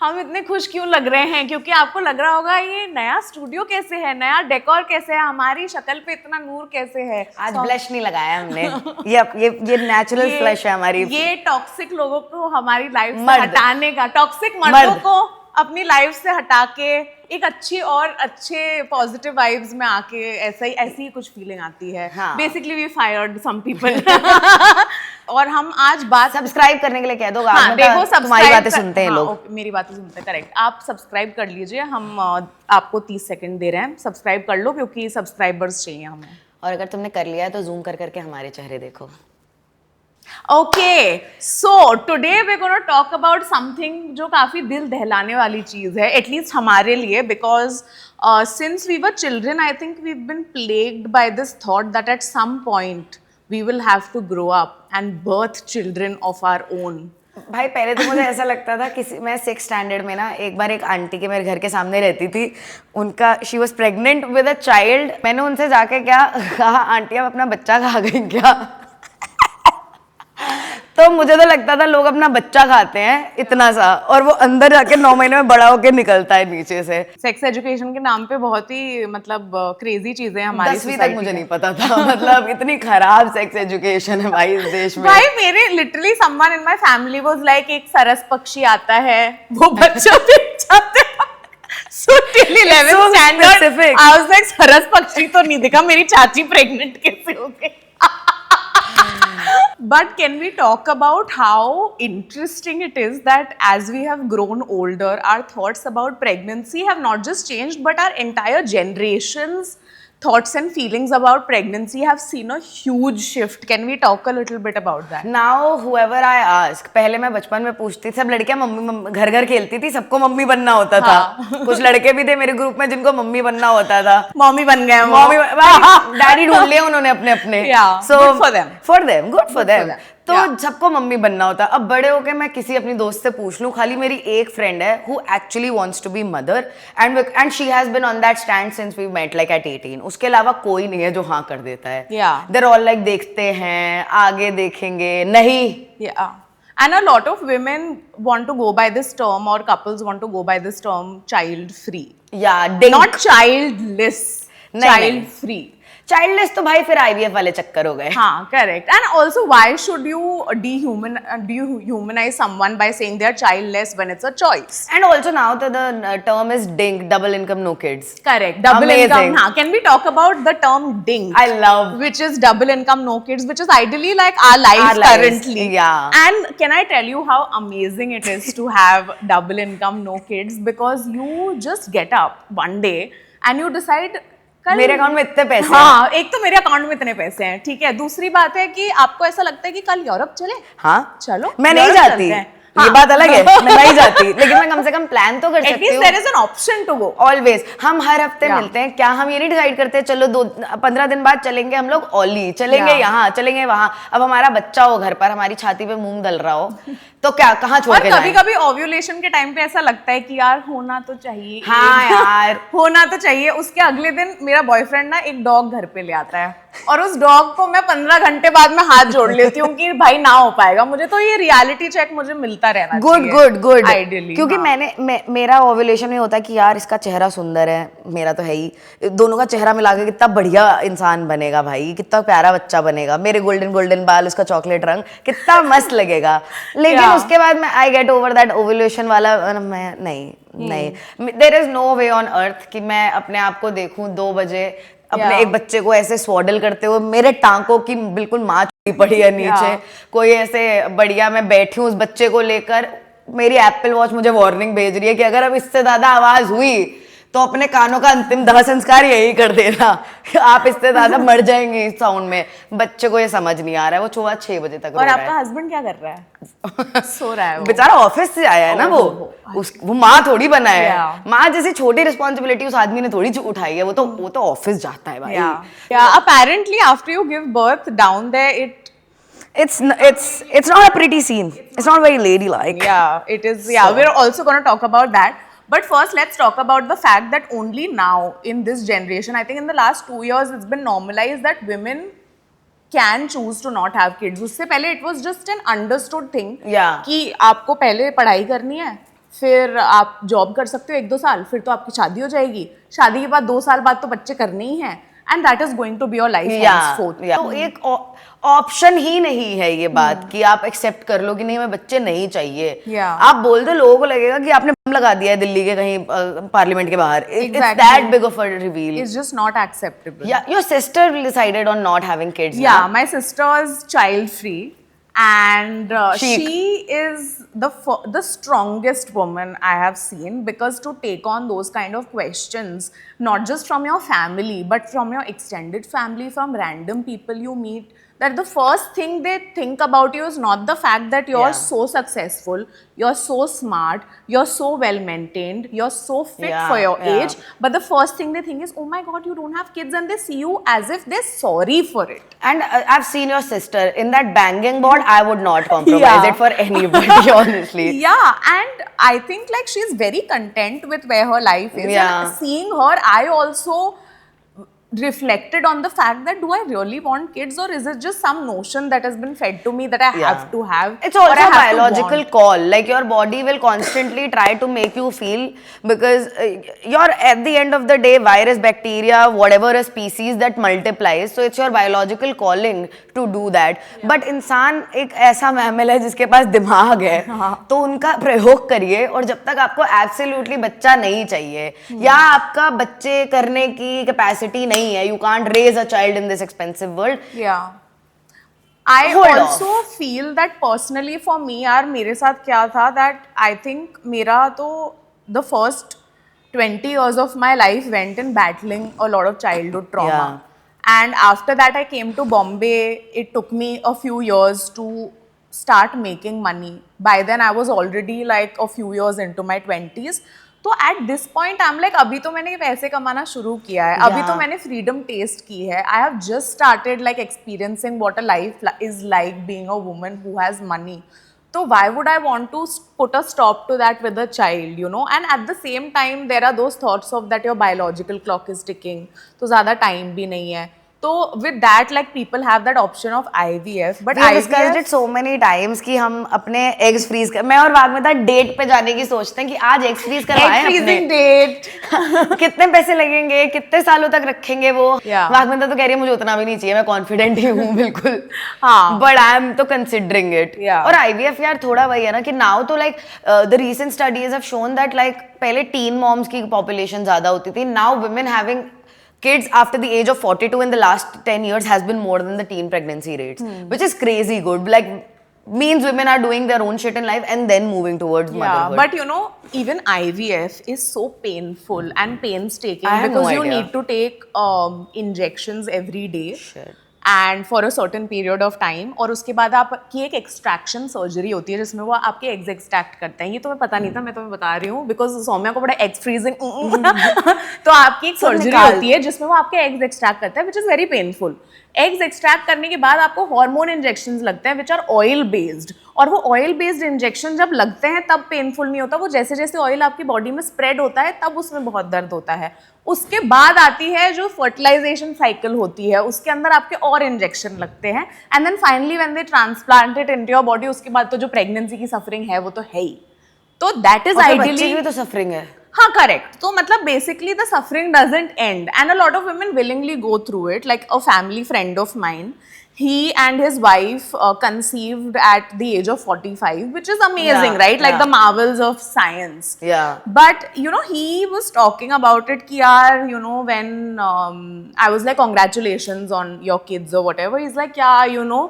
हम इतने खुश क्यों लग रहे हैं? क्योंकि आपको लग रहा होगा ये नया स्टूडियो कैसे है, नया डेकोर कैसे है, हमारी शक्ल पे इतना नूर कैसे है। आज ब्लश नहीं लगाया हमने। ये नेचुरल फ्लश है हमारी। ये टॉक्सिक लोगों को हमारी लाइफ से मर्द। हटाने का, टॉक्सिक मर्दों को अपनी लाइफ से हटा के एक अच्छी और अच्छे पॉजिटिव वाइब्स में आके ऐसी ही कुछ फीलिंग आती है। Basically we fired some people. और हम आज बात सब्सक्राइब करने के लिए कह दो। हाँ, देखो तुम्हारी बातें सुनते हैं लोग। मेरी बातें सुनते हैं, करेक्ट। आप सब्सक्राइब कर लीजिए, हम आपको 30 सेकंड दे रहे हैं, सब्सक्राइब कर लो क्योंकि सब्सक्राइबर्स चाहिए हमें। और अगर तुमने कर लिया है तो जूम कर करके हमारे चेहरे देखो। Okay, so today we're going to talk about something जो काफी दिल दहलाने वाली चीज है, at least हमारे लिए, because since we were children, I think we've been plagued by this thought that at some point we will have to grow up and birth children of our own. भाई पहले तो मुझे ऐसा लगता था कि मैं 6th स्टैंडर्ड में ना एक बार एक आंटी के मेरे घर के सामने रहती थी, उनका she was pregnant with a child. मैंने उनसे जाके क्या कहा, आंटी आप अपना बच्चा खा गई क्या? तो मुझे तो लगता था लोग अपना बच्चा खाते हैं इतना सा, और वो अंदर जाके 9 महीने में बड़ा होके निकलता है नीचे से। सेक्स एजुकेशन के नाम पे बहुत ही मतलब क्रेजी चीजें हमारी 10वीं तक मुझे नहीं पता था। मतलब इतनी खराब सेक्स एजुकेशन है भाई इस देश में। भाई मेरे literally someone in my family was like एक सरस पक्षी आता है, वो बच्चा देख जाते हैं। So till 11th standard I was like सरस पक्षी तो नहीं दिखा, मेरी चाची प्रेग्नेंट कैसे हो गई? But can we talk about how interesting it is that as we have grown older, our thoughts about pregnancy have not just changed, but our entire generation's thoughts and feelings about pregnancy have seen a huge shift. Can we talk a little bit about that? Now, whoever I ask, पहले मैं बचपन में पूछती, सब लड़कियां mummy घर घर खेलती थी, सबको मम्मी बनना होता था। कुछ लड़के भी थे मेरे ग्रुप में जिनको मम्मी बनना होता था। मम्मी बन गए, मम्मी डैडी ढूंढ लिए उन्होंने अपने अपने। So good for them. तो सबको मम्मी बनना होता। अब बड़े होके मैं किसी अपनी दोस्त से पूछ लूं, खाली मेरी एक फ्रेंड है who actually wants to be mother and she has been on that stand since we met like at 18. उसके अलावा कोई नहीं है जो हाँ कर देता है। They're all like देखते हैं, आगे देखेंगे, नहीं। And a lot of women want to go by this term, or couples want to go by this term, child free. Not childless, child free. Childless तो भाई फिर आईवीएफ वाले चक्कर हो गए। हाँ, correct. And also why should you humanise someone by saying they are childless when it's a choice? And also now the term is DINK, double income no kids. Correct, double income. हाँ, can we talk about the term DINK? I love which is double income no kids, which is ideally like our lives currently. And can I tell you how amazing it is to have double income no kids, because you just get up one day and you decide मेरे account में इतने पैसे हाँ, एक तो मेरे account में इतने पैसे हैं, ठीक है। दूसरी बात है कि आपको ऐसा लगता है कि कल यूरोप चले। हाँ, चलो, मैं नहीं जाती, ये बात अलग है, मैं नहीं जाती, लेकिन मैं कम से कम प्लान तो कर सकती हूँ। There is an option to go. Always. हम हर हफ्ते मिलते हैं, क्या हम ये नहीं डिसाइड करते चलो 15 दिन बाद चलेंगे हम लोग ओली, चलेंगे यहाँ, चलेंगे वहाँ। अब हमारा बच्चा हो घर पर, हमारी छाती पे मूंग दल रहा हो, तो क्या कहाँ छोड़ के जाएं? कभी-कभी ओव्यूलेशन के टाइम पे ऐसा लगता है कि यार होना तो चाहिए। हाँ यार, होना तो चाहिए। उसके अगले दिन मेरा बॉयफ्रेंड ना एक डॉग घर पे ले आता है, और उस डॉग को मैं 15 घंटे बाद में हाथ जोड़ लेती हूँ कि भाई ना हो पाएगा। मुझे तो ये रियलिटी चेक मुझे मिलता रहना चाहिए। गुड आइडियली, क्योंकि मेरा ओव्यूलेशन में होता है कि यार इसका चेहरा सुंदर है, मेरा तो है ही, दोनों का चेहरा मिला के कितना बढ़िया इंसान बनेगा भाई, कितना प्यारा बच्चा बनेगा, मेरे गोल्डन बाल, उसका चॉकलेट रंग, कितना मस्त लगेगा। लेकिन उसके बाद मैं I get over that ovulation वाला, मैं नहीं, there is no way on earth कि मैं अपने आप को देखूं 2 बजे अपने एक बच्चे को ऐसे स्वॉडल करते हुए, मेरे टांकों की बिल्कुल माँ छुपी पड़ी है नीचे, कोई ऐसे बढ़िया मैं बैठी हूँ उस बच्चे को लेकर, मेरी एप्पल वॉच मुझे वार्निंग भेज रही है कि अगर अब इससे ज्यादा आवाज हुई तो अपने कानों का अंतिम दाह संस्कार यही कर देना, आप इससे ज्यादा मर जाएंगे इस साउंड में। बच्चे को ये समझ नहीं आ रहा है, वो सुबह 6 बजे तक और आपका हस्बैंड क्या कर रहा है? सो रहा है वो। बेचारा ऑफिस से आया है ना, वो माँ थोड़ी बना है। माँ जैसी छोटी रिस्पॉन्सिबिलिटी उस आदमी ने थोड़ी उठाई है, वो तो ऑफिस जाता है भाई। Apparently after you give birth down there it's not a pretty scene, it's not very ladylike. It is. We're also going to talk about that. But first, let's talk about the fact that only now, in this generation, I think in the last 2 years, it's been normalized that women can choose to not have kids. उससे पहले it was just an understood thing कि आपको पहले पढ़ाई करनी है, फिर आप जॉब कर सकते हो 1-2 साल, फिर तो आपकी शादी हो जाएगी, शादी के बाद 2 साल बाद तो बच्चे करने ही हैं, and that is going to be your life henceforth. तो एक ऑप्शन ही नहीं है ये बात कि आप एक्सेप्ट कर लो कि नहीं हमें बच्चे नहीं चाहिए। Yeah. आप बोल दो, लोगों को लगेगा कि आपने बम लगा दिया है दिल्ली के कहीं पार्लियामेंट के बाहर। It's Exactly. That big of a reveal. It's just not acceptable. Yeah, your sister decided on not having kids. Yeah, na? my sister's child free, and Chic. she is the strongest woman I have seen, because to take on those kind of questions, not just from your family but from your extended family, from random people you meet, that the first thing they think about you is not the fact that you're Yeah. so successful, you're so smart, you're so well maintained, you're so fit Yeah, for your yeah. age, but the first thing they think is, oh my god, you don't have kids, and they see you as if they're sorry for it. And I've seen your sister in that banging board. I would not compromise Yeah. it for anybody, honestly. Yeah, and I think like she's very content with where her life is. Yeah. And seeing her, I also reflected on the fact that, do I really want kids, or is it just some notion that has been fed to me that I have to have? It's also or I a have to biological want? call. Like your body will constantly try to make you feel, because you're at the end of the day virus, bacteria, whatever a species that multiplies. So it's your biological calling to do that. But इंसान एक ऐसा mammal है जिसके पास दिमाग है, तो उनका प्रयोग करिए। और जब तक आपको एब्सोल्युटली बच्चा नहीं चाहिए या आपका बच्चे करने की कैपेसिटी नहीं है, you can't raise a child in this expensive world. Yeah. I Hold also feel that personally for me, यार मेरे साथ क्या था, that I think मेरा तो the first 20 years of my life went in battling a lot of childhood trauma. Yeah. And after that I came to Bombay. It took me a few years to start making money. By then I was already like a few years into my 20s. तो at this point I am like, अभी तो मैंने पैसे कमाना शुरू किया है, अभी तो मैंने फ्रीडम टेस्ट की है, I have just started like experiencing what a life is like being a woman who has money. तो why would I want to put a stop to that with a child, you know? And at the same time there are those thoughts of that your biological clock is ticking, तो ज़्यादा time भी नहीं है. तो with that, like people have that option of IVF, but We have discussed IVF it so many times कि हम अपने eggs freeze कर, मैं और वाग्मिता डेट पे जाने की सोचते हैं कि आज eggs freeze करवाएं egg अपने। freezing date. कितने पैसे लगेंगे, कितने सालों तक रखेंगे वो। Yeah. वाग्मिता तो कह रही है मुझे उतना भी नहीं चाहिए, मैं कॉन्फिडेंट ही हूँ बिल्कुल। हाँ। बट आई एम तो कंसिडरिंग इट। Yeah. और IVF यार थोड़ा वही है ना कि नाउ तो like the recent studies have shown that like पहले टीन मॉम्स की पॉपुलेशन ज्यादा होती थी, now women having kids after the age of 42 in the last 10 years has been more than the teen pregnancy rates, which is crazy good. Like means women are doing their own shit in life and then moving towards motherhood. But you know, even IVF is so painful and painstaking, I have because no you idea. need to take injections every day. Shit. And for a certain period of time, और उसके बाद आपकी एक extraction surgery होती है जिसमें वो आपके एग्स एक्सट्रैक्ट करते हैं. ये तो मैं पता नहीं था, मैं तुम्हें बता रही हूँ, बिकॉज सौम्या को बड़ा एग फ्रीजिंग तो आपकी एक सर्जरी निकाल. होती है जिसमें वो आपके एग्स एक्सट्रैक्ट करता है, which is very painful. Eggs extract करने के बाद आपको हार्मोन इंजेक्शंस लगते हैं विच आर ऑयल बेस्ड, और वो ऑयल बेस्ड इंजेक्शन जब लगते हैं तब पेनफुल नहीं होता, वो जैसे जैसे ऑयल आपकी बॉडी में स्प्रेड होता है तब उसमें बहुत दर्द होता है. उसके बाद आती है जो फर्टिलाइजेशन साइकिल होती है, उसके अंदर आपके और इंजेक्शन लगते हैं, and then finally when they transplant it into your body, उसके बाद तो जो प्रेगनेंसी की सफरिंग है वो तो है ही. तो दैट इज बच्चे आइडियली की भी तो सफरिंग है. हाँ, करेक्ट. तो मतलब basically the suffering doesn't and, and a lot of women willingly go through it. Like a family friend of mine, he and his wife conceived at the age of 45, which is amazing, Yeah, right? Like yeah. the marvels of science. Yeah. But you know, he was talking about it कि यार, you know, when I was like, congratulations on your kids or whatever. He's like, yeah, you know,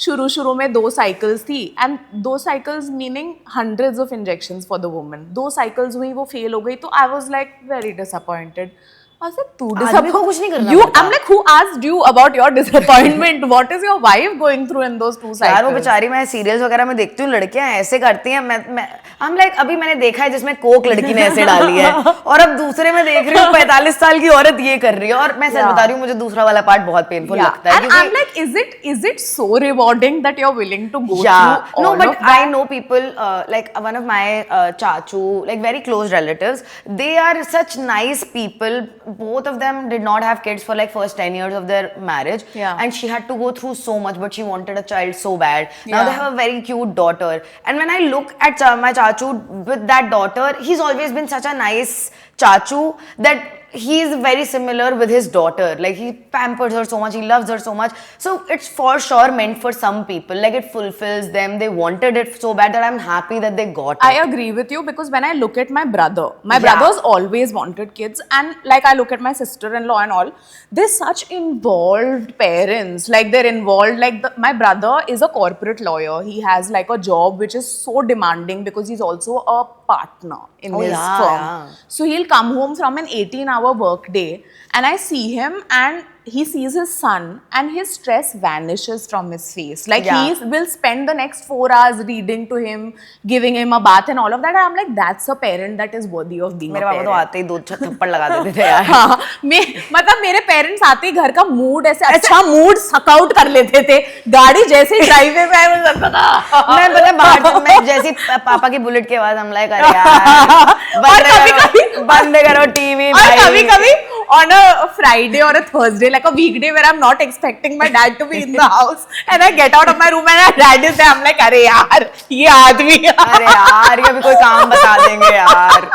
शुरू में 2 cycles थी, and 2 cycles meaning hundreds of injections for the woman. 2 cycles हुई, वो fail हो गई, तो I was like very disappointed. I was like, तू आदमी को कुछ नहीं करना You, पड़ता. I'm like, who asked you about your disappointment? What is your wife going through in those 2 cycles? यार वो बेचारी, मैं सीरियल्स वगैरह में देखती हूँ लड़कियां ऐसे करती हैं, मैं हम लाइक अभी मैंने देखा है जिसमें कोक लड़की ने ऐसे डाली है, और अब दूसरे में देख रही हूँ 45 साल की औरत ये कर रही है, और मैं सच बता रही हूँ मुझे दूसरा वाला पार्ट बहुत पेनफुल लगता है. And I'm like, is it so rewarding that you're willing to go Yeah, through no, all but of that? I know people like one of my chachu, like very close relatives. They are such nice people, both of them did not have kids for like first 10 years of their marriage. Yeah. And she had to go through so much, but she wanted a child so bad. Now Yeah. they have a very cute daughter. And when I look at my chachu with that daughter, he's always been such a nice chachu that he is very similar with his daughter. Like he pampers her so much, he loves her so much. So it's for sure meant for some people. Like it fulfills them. They wanted it so bad that I'm happy that they got it. I agree with you because when I look at my brother, my Yeah. brothers always wanted kids, and like I look at my sister-in-law and all, they're such involved parents. Like they're involved. Like my brother is a corporate lawyer. He has like a job which is so demanding because he's also a partner in Oh, his yeah, firm. yeah. So he'll come home from an 18-hour work day, and I see him and he sees his son and his stress vanishes from his face. Like Yeah. he will spend the next 4 hours reading to him, giving him a bath and all of that. And I'm like, that's a parent that is worthy of being मेरे a पापा parent. तो आते ही दो थप्पड़ लगा देते थे यार. हाँ, मतलब मेरे पेरेंट्स आते ही घर का मूड ऐसे अच्छा मूड सकआउट कर लेते थे. गाड़ी जैसे ही ड्राइवे में आए मुझे पता मैं पता है बाहर मैं जैसी पापा की बुलेट के आवाज हम लाइक अरे यार बंद करो टीवी और कभी-कभी on a Friday or a Thursday, like a weekday where I'm not expecting my dad to be in the house, and I get out of my room and my dad is there, I'm like, अरे यार, ये आदमी. अरे यार ये अभी कोई काम बता देंगे यार.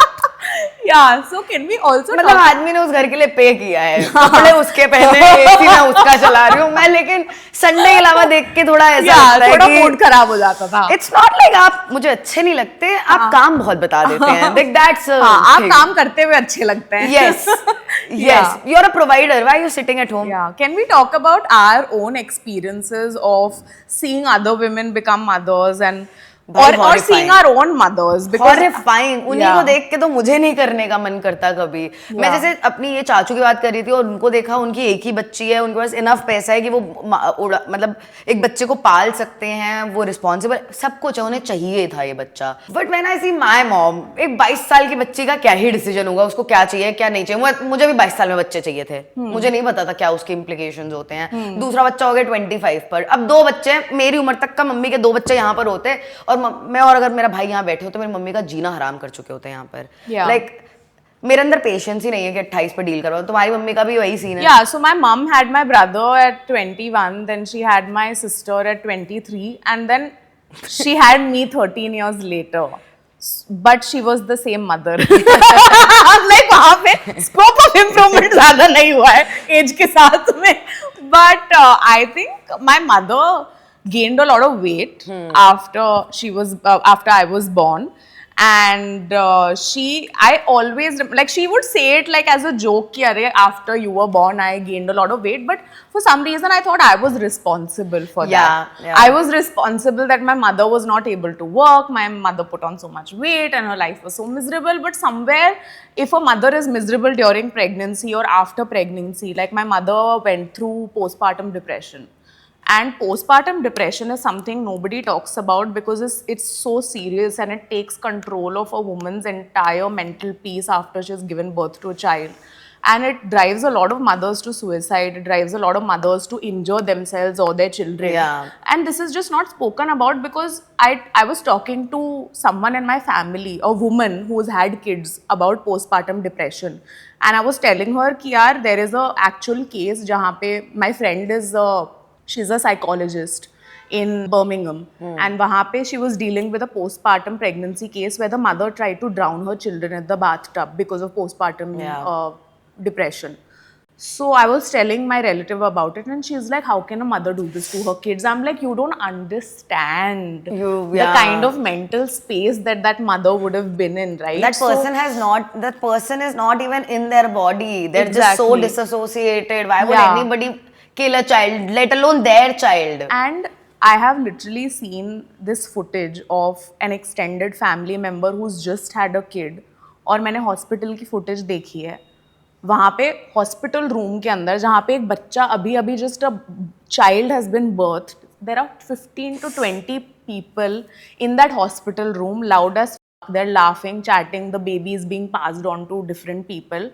Yeah, so can we also मतलब talk- आदमी ने उस घर के लिए पे किया है, कपड़े उसके पहने, एसी मैं उसका चला रही हूँ मैं, लेकिन संडे के अलावा देख के थोड़ा ऐसा Yeah, लगता है थोड़ा कि मूड खराब हो जाता था. इट्स नॉट लाइक आप मुझे अच्छे नहीं लगते, आप काम बहुत बता देते हैं. Like that's a हाँ, आप thing. काम करते हुए अच्छे लगते हैं. Yes, yes. Yeah. You're a provider. Why are you sitting at home? Yeah. Can we talk about our own experiences of seeing other women become mothers and भाई, or seeing horrifying. our own mothers? Because Horrifying. उन्हीं Yeah. को देख के तो मुझे नहीं करने का मन करता कभी. मैं Yeah. जैसे अपनी ये चाचू की बात कर रही थी और उनको देखा, उनकी एक ही बच्ची है, उनके पास इनफ पैसा है कि वो मतलब एक बच्चे को पाल सकते हैं, वो रिस्पॉन्सिबल सब कुछ है, उन्हें चाहिए था ये बच्चा. But when I see my mom, एक 22 साल की बच्ची का क्या ही डिसीजन होगा, उसको क्या चाहिए क्या नहीं चाहिए. मुझे भी 22 साल में बच्चे चाहिए थे, मुझे नहीं पता था क्या उसके इम्प्लीकेशंस होते हैं. दूसरा बच्चा हो गया 25 पर, अब 2 बच्चे, मेरी उम्र तक का मम्मी के 2 बच्चे यहाँ पर होते और मैं और अगर मेरा भाई यहाँ बैठे हो तो मेरी मम्मी का जीना हराम कर चुके होते हैं यहाँ पर. Yeah. लाइक मेरे अंदर पेशेंस ही नहीं है कि 28 पर डील करवाओ. तुम्हारी मम्मी का भी वही सीन है. yeah, so my mom had my brother at 21, then she had my sister at 23, and then she had me 13 years later. But she was the same mother. like वहाँ पे scope of improvement ज़्यादा नहीं हुआ है age के साथ में. But I think my mother gained a lot of weight after after I was born, and I always like she would say it like as a joke कि अरे after you were born I gained a lot of weight, but for some reason I thought I was responsible for that. Yeah. I was responsible that my mother was not able to work, my mother put on so much weight and her life was so miserable. But somewhere, if a mother is miserable during pregnancy or after pregnancy, like my mother went through postpartum depression. And postpartum depression is something nobody talks about because it's so serious and it takes control of a woman's entire mental peace after she's given birth to a child. And it drives a lot of mothers to suicide. It drives a lot of mothers to injure themselves or their children. Yeah. And this is just not spoken about because I was talking to someone in my family, a woman who's had kids, about postpartum depression. And I was telling her कि यार there is a actual case जहाँ पे my friend is she's a psychologist in Birmingham, and वहाँ पे she was dealing with a postpartum pregnancy case where the mother tried to drown her children in the bathtub because of postpartum depression. So I was telling my relative about it, and she's like, "How can a mother do this to her kids?" I'm like, "You don't understand the kind of mental space that mother would have been in, right?" That person is not even in their body. They're just so Exactly. disassociated. Why would Yeah. anybody kill a child, let alone their child? And I have literally seen this footage of an extended family member who's just had a kid. और मैंने hospital की footage देखी है. वहाँ पे hospital room के अंदर जहाँ पे एक बच्चा अभी just a child has been birth, there are 15 to 20 people in that hospital room, loud as fuck. They're laughing, chatting, the baby is being passed on to different people.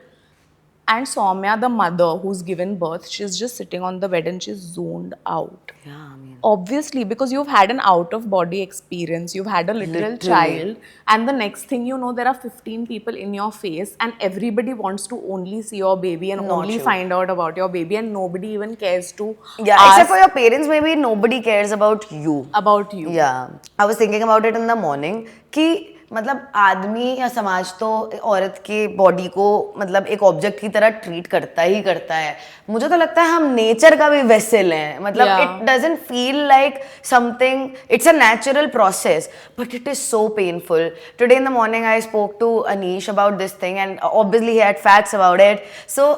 And Soumya, the mother who's given birth, she's just sitting on the bed and she's zoned out. Yeah, I mean, Obviously, because you've had an out of body experience, you've had a literal Literally. child, and the next thing you know, there are 15 people in your face, and everybody wants to only see your baby and Not only you. find out about your baby, and nobody even cares to yeah, ask except for your parents, maybe nobody cares about you. about you. Yeah, I was thinking about it in the morning कि मतलब आदमी या समाज तो औरत के body को मतलब एक ऑब्जेक्ट की तरह ट्रीट करता ही करता है. मुझे तो लगता है हम नेचर का भी वेसल हैं. मतलब Yeah. It doesn't feel like something, it's a natural process but it is so painful. Today in the morning I spoke to Anish about this thing and obviously he had facts about it. So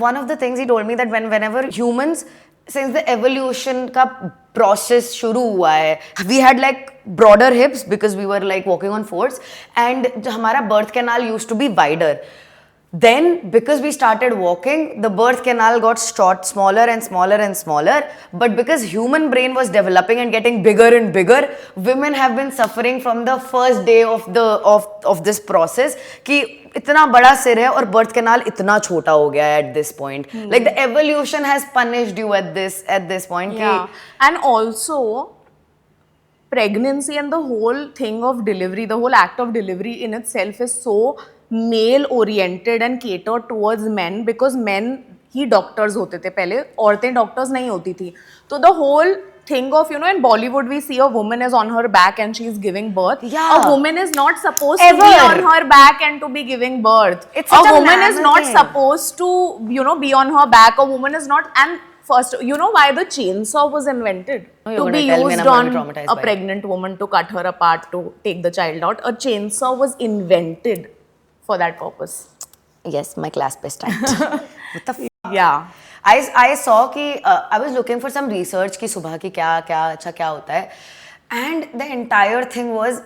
one of the things he told me that whenever humans, since the evolution का process शुरू हुआ है, we had like broader hips because we were like walking on fours, and जो हमारा birth canal used to be wider. Then because we started walking, the birth canal got smaller and smaller and smaller, but because human brain was developing and getting bigger and bigger, women have been suffering from the first day of this process कि इतना बड़ा सिर है और birth canal इतना छोटा हो गया है at this point. Like the evolution has punished you at this point. Yeah. And also, pregnancy and the whole thing of delivery, the whole act of delivery in itself is so male oriented and catered towards men, because men ही doctors होते थे पहले, औरतें doctors नहीं होती थी. तो the whole thing of, you know, in Bollywood we see a woman is on her back and she is giving birth. Yeah. A woman is not supposed to be Ever. on her back and to be giving birth. It's such a a woman is normal not thing. supposed to, you know, be on her back. A woman is not. And first, you know why the chainsaw was invented? Oh, you're To gonna be tell me used and I'm gonna on be traumatized a by it. pregnant woman to cut her apart to take the child out. A chainsaw was invented for that purpose. Yes, my class best time. What the Yeah. I saw कि I was looking for some research कि सुबह की क्या अच्छा क्या होता है, and the entire thing was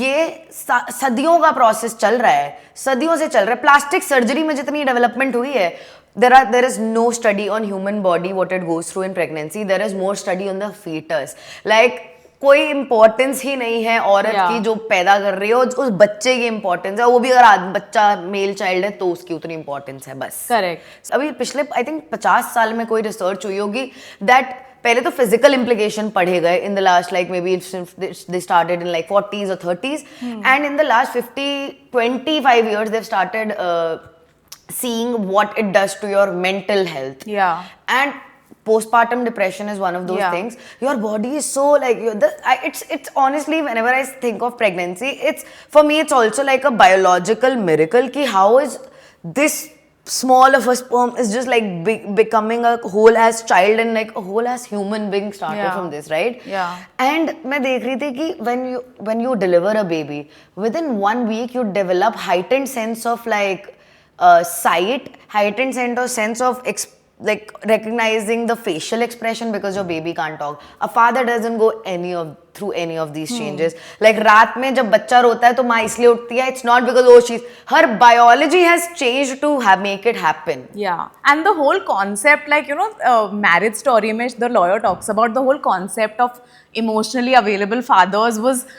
ये सदियों का प्रोसेस चल रहा है, सदियों से चल रहा है. प्लास्टिक सर्जरी में जितनी डेवलपमेंट हुई है, there is no study on human body what it goes through in pregnancy. There is more study on the fetus. Like कोई इम्पोर्टेंस ही नहीं है औरत Yeah. की जो पैदा कर रही है, उस बच्चे की इम्पोर्टेंस है. वो भी अगर बच्चा मेल चाइल्ड है तो उसकी उतनी इम्पोर्टेंस है बस. Correct. अभी पिछले आई थिंक 50 साल में कोई रिसर्च हुई होगी दैट पहले तो फिजिकल इम्प्लीकेशन पढ़े गए in the last like may be they started in like 40s or 30s, and in the last 25 years they've started seeing what it does to your mental health. Yeah. And postpartum depression is one of those Yeah. things. Your body is so like it's honestly, whenever I think of pregnancy, it's for me it's also like a biological miracle ki how is this small of a sperm is just like becoming a whole as child and like a whole as human being started Yeah. from this, right? Yeah. And मैं देख रही थी कि when you deliver a baby, within 1 week you develop heightened sense of like sight, heightened sense of like recognizing the facial expression because your baby can't talk. A father doesn't go through any of these changes. Like रात में जब बच्चा रोता है तो माँ इसलिए उठती है. It's not because her biology has changed to make it happen. Yeah, and the whole concept, like, you know, Marriage Story mein the lawyer talks about the whole concept of emotionally available fathers was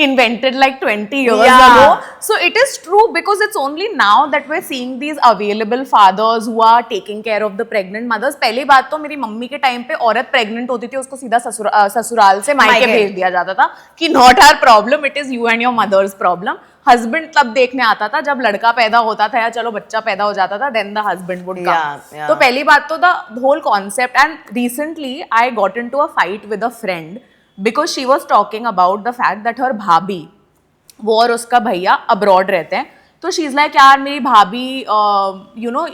invented like 20 years Yeah. ago. So it is true, because it's only now that we're seeing these available fathers who are taking care of the pregnant mothers. पहली बात तो मेरी मम्मी के time पे औरत pregnant होती थी, उसको सीधा ससुराल से मायके मायके। भेज दिया जाता था कि not our problem, it is you and your mother's problem. Husband तब देखने आता था जब लड़का पैदा होता था या चलो बच्चा पैदा हो जाता था, then the husband would come. Yeah. तो पहली बात तो the whole concept. And recently I got into a fight with a friend because she was talking about the fact that her भाभी, वो और उसका भैया अब्रॉड रहते हैं. तो शी इज लाइक, यार मेरी भाभी, you know,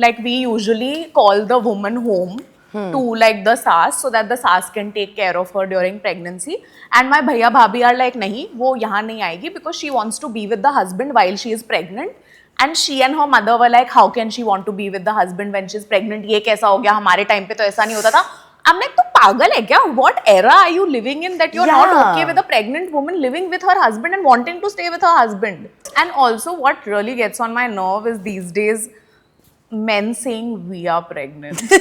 like we usually call the woman home to like the sas so that the sas can take care of her during pregnancy, and my bhaiya bhabhi are like, nahi, wo yahan nahi aayegi because she wants to be with the husband while she is pregnant. And she and her mother were like, how can she want to be with the husband when she is pregnant? ये कैसा हो गया, हमारे time पे तो ऐसा नहीं होता था. I'm like, तू पागल है क्या? What era are you living in that you're not Yeah. okay with a pregnant woman living with her husband and wanting to stay with her husband? And also what really gets on my nerve is these days men saying we are pregnant.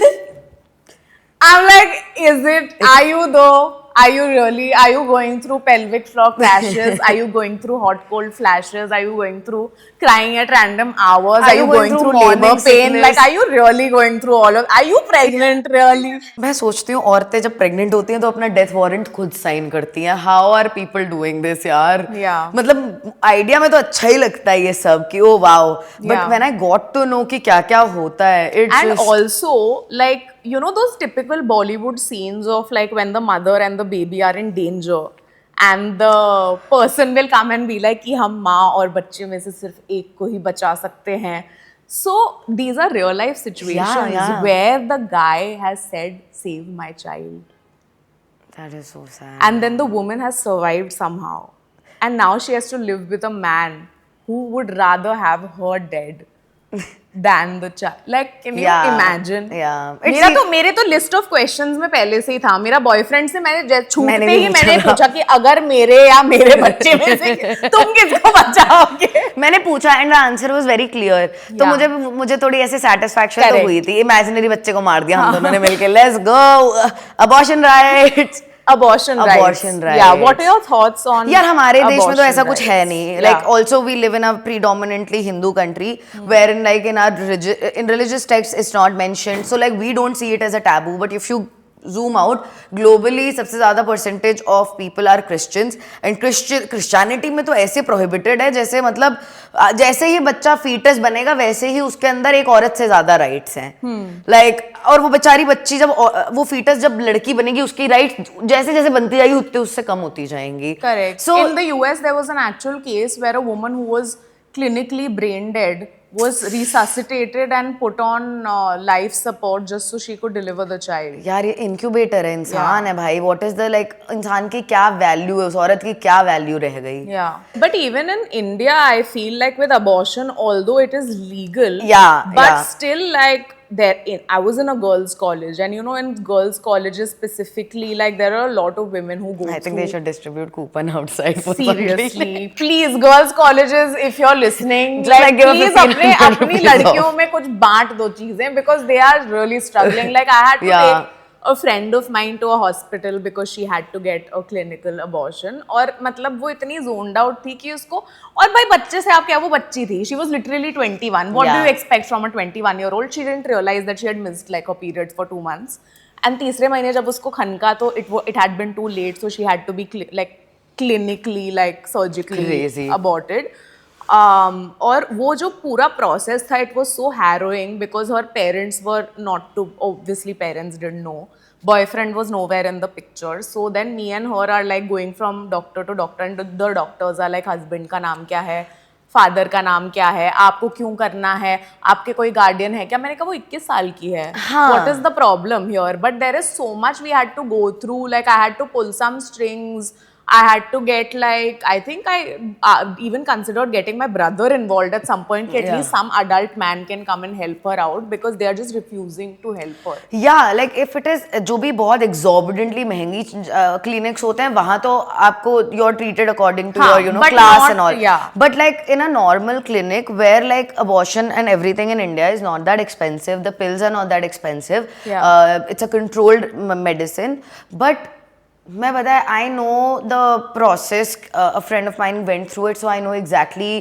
I'm like, is it? Are you though? are you really, are you going through pelvic floor crashes? Are you going through hot cold flashes? Are you going through crying at random hours? Are you going through labor morning pain? Like, sickness? are you really going through all of, are you pregnant really? मैं सोचती हूँ औरतें जब pregnant होती हैं तो अपना death warrant खुद साइन करती हैं. How are people doing this यार? Yeah. मतलब आइडिया में तो अच्छा ही लगता है ये सब कि oh wow, but Yeah. When I got to know कि क्या क्या होता है, it's And also, like, you know, those typical Bollywood scenes of like when the mother and the baby are in danger, and the person will come and be like कि हम माँ और बच्चे में से सिर्फ एक को ही बचा सकते हैं. So these are real life situations yeah. where the guy has said, "Save my child," that is so sad. and then the woman has survived somehow, and now she has to live with a man who would rather have her dead than the child. Like, can you Yeah, imagine? yeah. मेरे तो list of questions में पहले से ही था. मेरा boyfriend से मैंने छूटते मैंने भी ही मैंने पूछा था. पूछा कि अगर मेरे या मेरे बच्चे में से तुम किसको बचाओगे? मैंने पूछा and the answer was very clear. तो Yeah. मुझे थोड़ी ऐसे सेटिस्फैक्शन तो Correct. हुई थी. इमेजिनरी बच्चे को मार दिया हम दोनों ने मिलके. Let's go, abortion rights. Abortion rights. rights. Yeah, what are your thoughts on यार हमारे देश में तो ऐसा abortion कुछ है rights? नहीं. Yeah. Like also we live in a predominantly Hindu country wherein like in our in religious texts it's not mentioned. So like we don't see it as a taboo. But if you zoom out globally, सबसे ज़्यादा percentage of people are Christians and Christianity में तो ऐसे prohibited है जैसे मतलब जैसे ही बच्चा fetus बनेगा वैसे ही उसके अंदर एक औरत से ज़्यादा rights हैं. Like और वो बेचारी बच्ची जब वो fetus जब लड़की बनेगी उसकी rights जैसे जैसे बनती जाएगी उतने उससे कम होती जाएंगी. Correct. So in the US, there was an actual case where a woman who was clinically brain dead was resuscitated and put on life support just so she could deliver the child. यार ये incubator है, इंसान है भाई. What is the like इंसान की क्या value है, उस औरत की क्या value रह गई? Yeah. But even in India, I feel like with abortion, although it is legal, Yeah, but yeah. still like I was in a girls' college, and you know, in girls' colleges specifically, like there are a lot of women who go I think through. they should distribute coupon outside for some reason. Seriously, please, girls' colleges, if you're listening, Just like give a please 15 अपनी rupees लड़कियों off. में कुछ बांट दो चीजें because they are really struggling. Like I had to Yeah. take a friend of mine to a hospital because she had to get a clinical abortion. और मतलब वो इतनी zoned out थी कि उसको, और भाई बच्चे से आप क्या, वो बच्ची थी. She was literally 21. What do Yeah. you expect from a 21-year-old? She didn't realize that she had missed like a period for 2 months. And तीसरे महीने जब उसको खनका तो it had been too late, so she had to be like clinically like surgically Crazy. aborted. और वो जो पूरा process था, it was so harrowing because her parents were not to, obviously parents didn't know, boyfriend was nowhere in the picture. So then me and her are like going from doctor to doctor and the doctors are like husband का नाम क्या है, father का नाम क्या है, आपको क्यों करना है, आपके कोई गार्डियन है क्या. मैंने कहा वो 21 साल की है, what is the problem here. But there is so much we had to go through. Like I had to pull some strings. I had to get like, I think I even considered getting my brother involved at some point. At Yeah. least some adult man can come and help her out because they are just refusing to help her. Yeah, like if it is जो भी बहुत exorbitantly महंगी clinics होते हैं वहाँ तो आपको you're treated according to हाँ, your you know but class not- and all. yeah. But like in a normal clinic where like abortion and everything in India is not that expensive, the pills are not that expensive. Yeah. It's a controlled medicine, but मैं पता है I know the process. A friend of mine went through it, so I know exactly.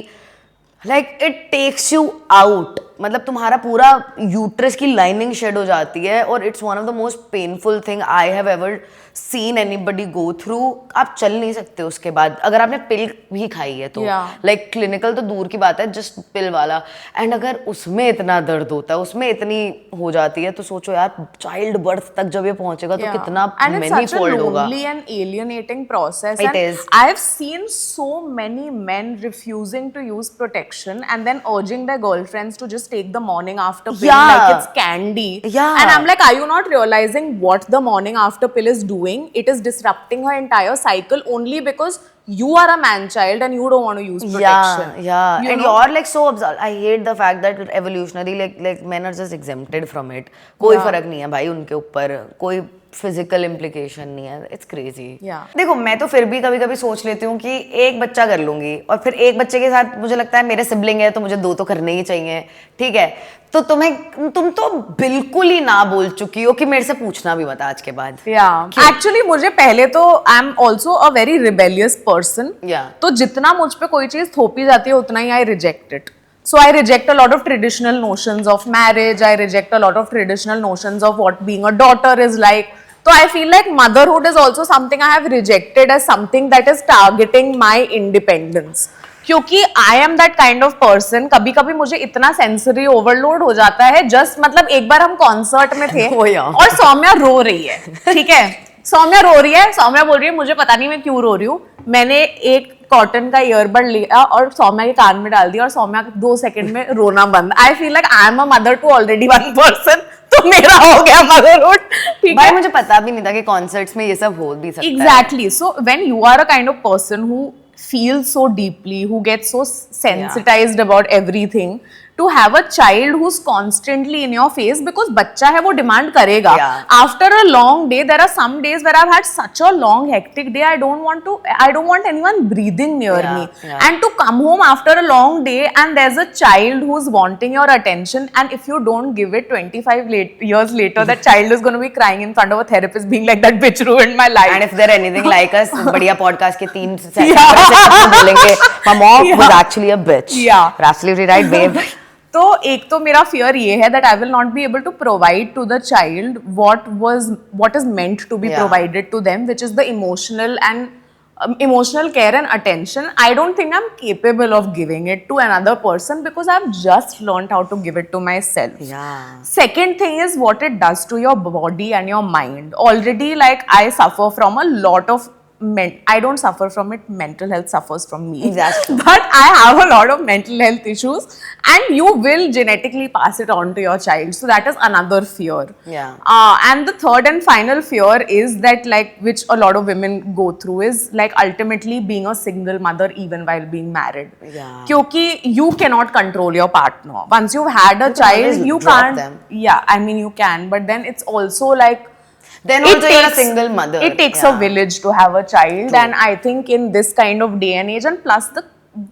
Like it takes you out. मतलब तुम्हारा पूरा uterus की lining shade हो जाती है और it's one of the most painful thing I have ever seen anybody go through. आप चल नहीं सकते उसके बाद अगर आपने पिल भी खाई है तो. Yeah. लाइक क्लिनिकल तो दूर की बात है, जस्ट पिल वाला. एंड अगर उसमें इतना दर्द होता है, उसमें इतनी हो जाती है, तो सोचो यार चाइल्ड बर्थ तक जब ये पहुंचेगा तो कितना and it's many such a fold होगा. lonely and alienating process. It and is. I've seen so many men refusing to use protection and then urging their girlfriends to just take the morning after pill Yeah. like it's candy. Yeah. And I'm like, are you not realizing what the morning after pill is doing? It is disrupting her entire cycle only because you are a man child and you don't want to use protection. Yeah. You And know? you're like so absurd. I hate the fact that evolutionary like men are just exempted from it. कोई फर्क नहीं है भाई उनके ऊपर, कोई physical implication नहीं है. It's crazy. Yeah. देखो मैं तो फिर भी कभी कभी सोच लेती हूँ कि एक बच्चा कर लूंगी और फिर एक बच्चे के साथ मुझे लगता है मेरे सिबलिंग है तो मुझे 2 तो करने ही चाहिए. ठीक है, तो तुम तो बिल्कुल ही ना बोल चुकी हो कि मेरे से पूछना भी मत आज के बाद. एक्चुअली मुझे पहले तो I am also a very rebellious person. तो जितना मुझ पे कोई चीज थोपी जाती है उतना ही I reject it. So I reject a lot of traditional notions of marriage. I reject a lot of traditional notions of what being a daughter is like. So I feel like motherhood is also something I have rejected as something that is targeting my independence. क्योंकि I am that kind of person. कभी कभी मुझे इतना sensory overload हो जाता है. Just मतलब एक बार हम कॉन्सर्ट में थे और सौम्या रो रही है. ठीक है, सौम्या रो रही है. सौम्या बोल रही है मुझे पता नहीं मैं क्यों रो रही हूँ. मैंने एक कॉटन का ईयरबड लिया और सौम्या के कान में डाल दिया और सौम्या 2 सेकंड में रोना बंद. I feel like I am a mother to already one person. तो मेरा हो गया मदरहुड. ठीक है, मुझे पता भी नहीं था कि कॉन्सर्ट्स में ये सब हो भी सकता है. Exactly. So when you are a kind of person who feels so deeply, who gets so sensitized about everything, to have a child who's constantly in your face, because बच्चा है वो demand करेगा. After a long day, there are some days where I've had such a long hectic day, I don't want anyone breathing near me. And to come home after a long day and there's a child who's wanting your attention, and if you don't give it, 25 years later, that child is going to be crying in front of a therapist being like, that bitch ruined my life. And if they're anything like us, बढ़िया podcast के 3 second बोलेंगे, my mom was actually a bitch. You're absolutely right, babe. तो एक तो मेरा fear ये है that I will not be able to provide to the child what is meant to be provided to them, which is the emotional care and attention. I don't think I'm capable of giving it to another person because I've just learned how to give it to myself. Second thing is what it does to your body and your mind. Already, like, I suffer from a lot of I don't suffer from it, mental health suffers from me. Exactly. But I have a lot of mental health issues and you will genetically pass it on to your child. So that is another fear. And the third and final fear is that, like, which a lot of women go through, is like ultimately being a single mother even while being married. Kyunki you cannot control your partner. Once you've had a child, you can't. I mean you can, but then it's also like, then also you're a single mother. It takes a village to have a child. And I think in this kind of day and age, and plus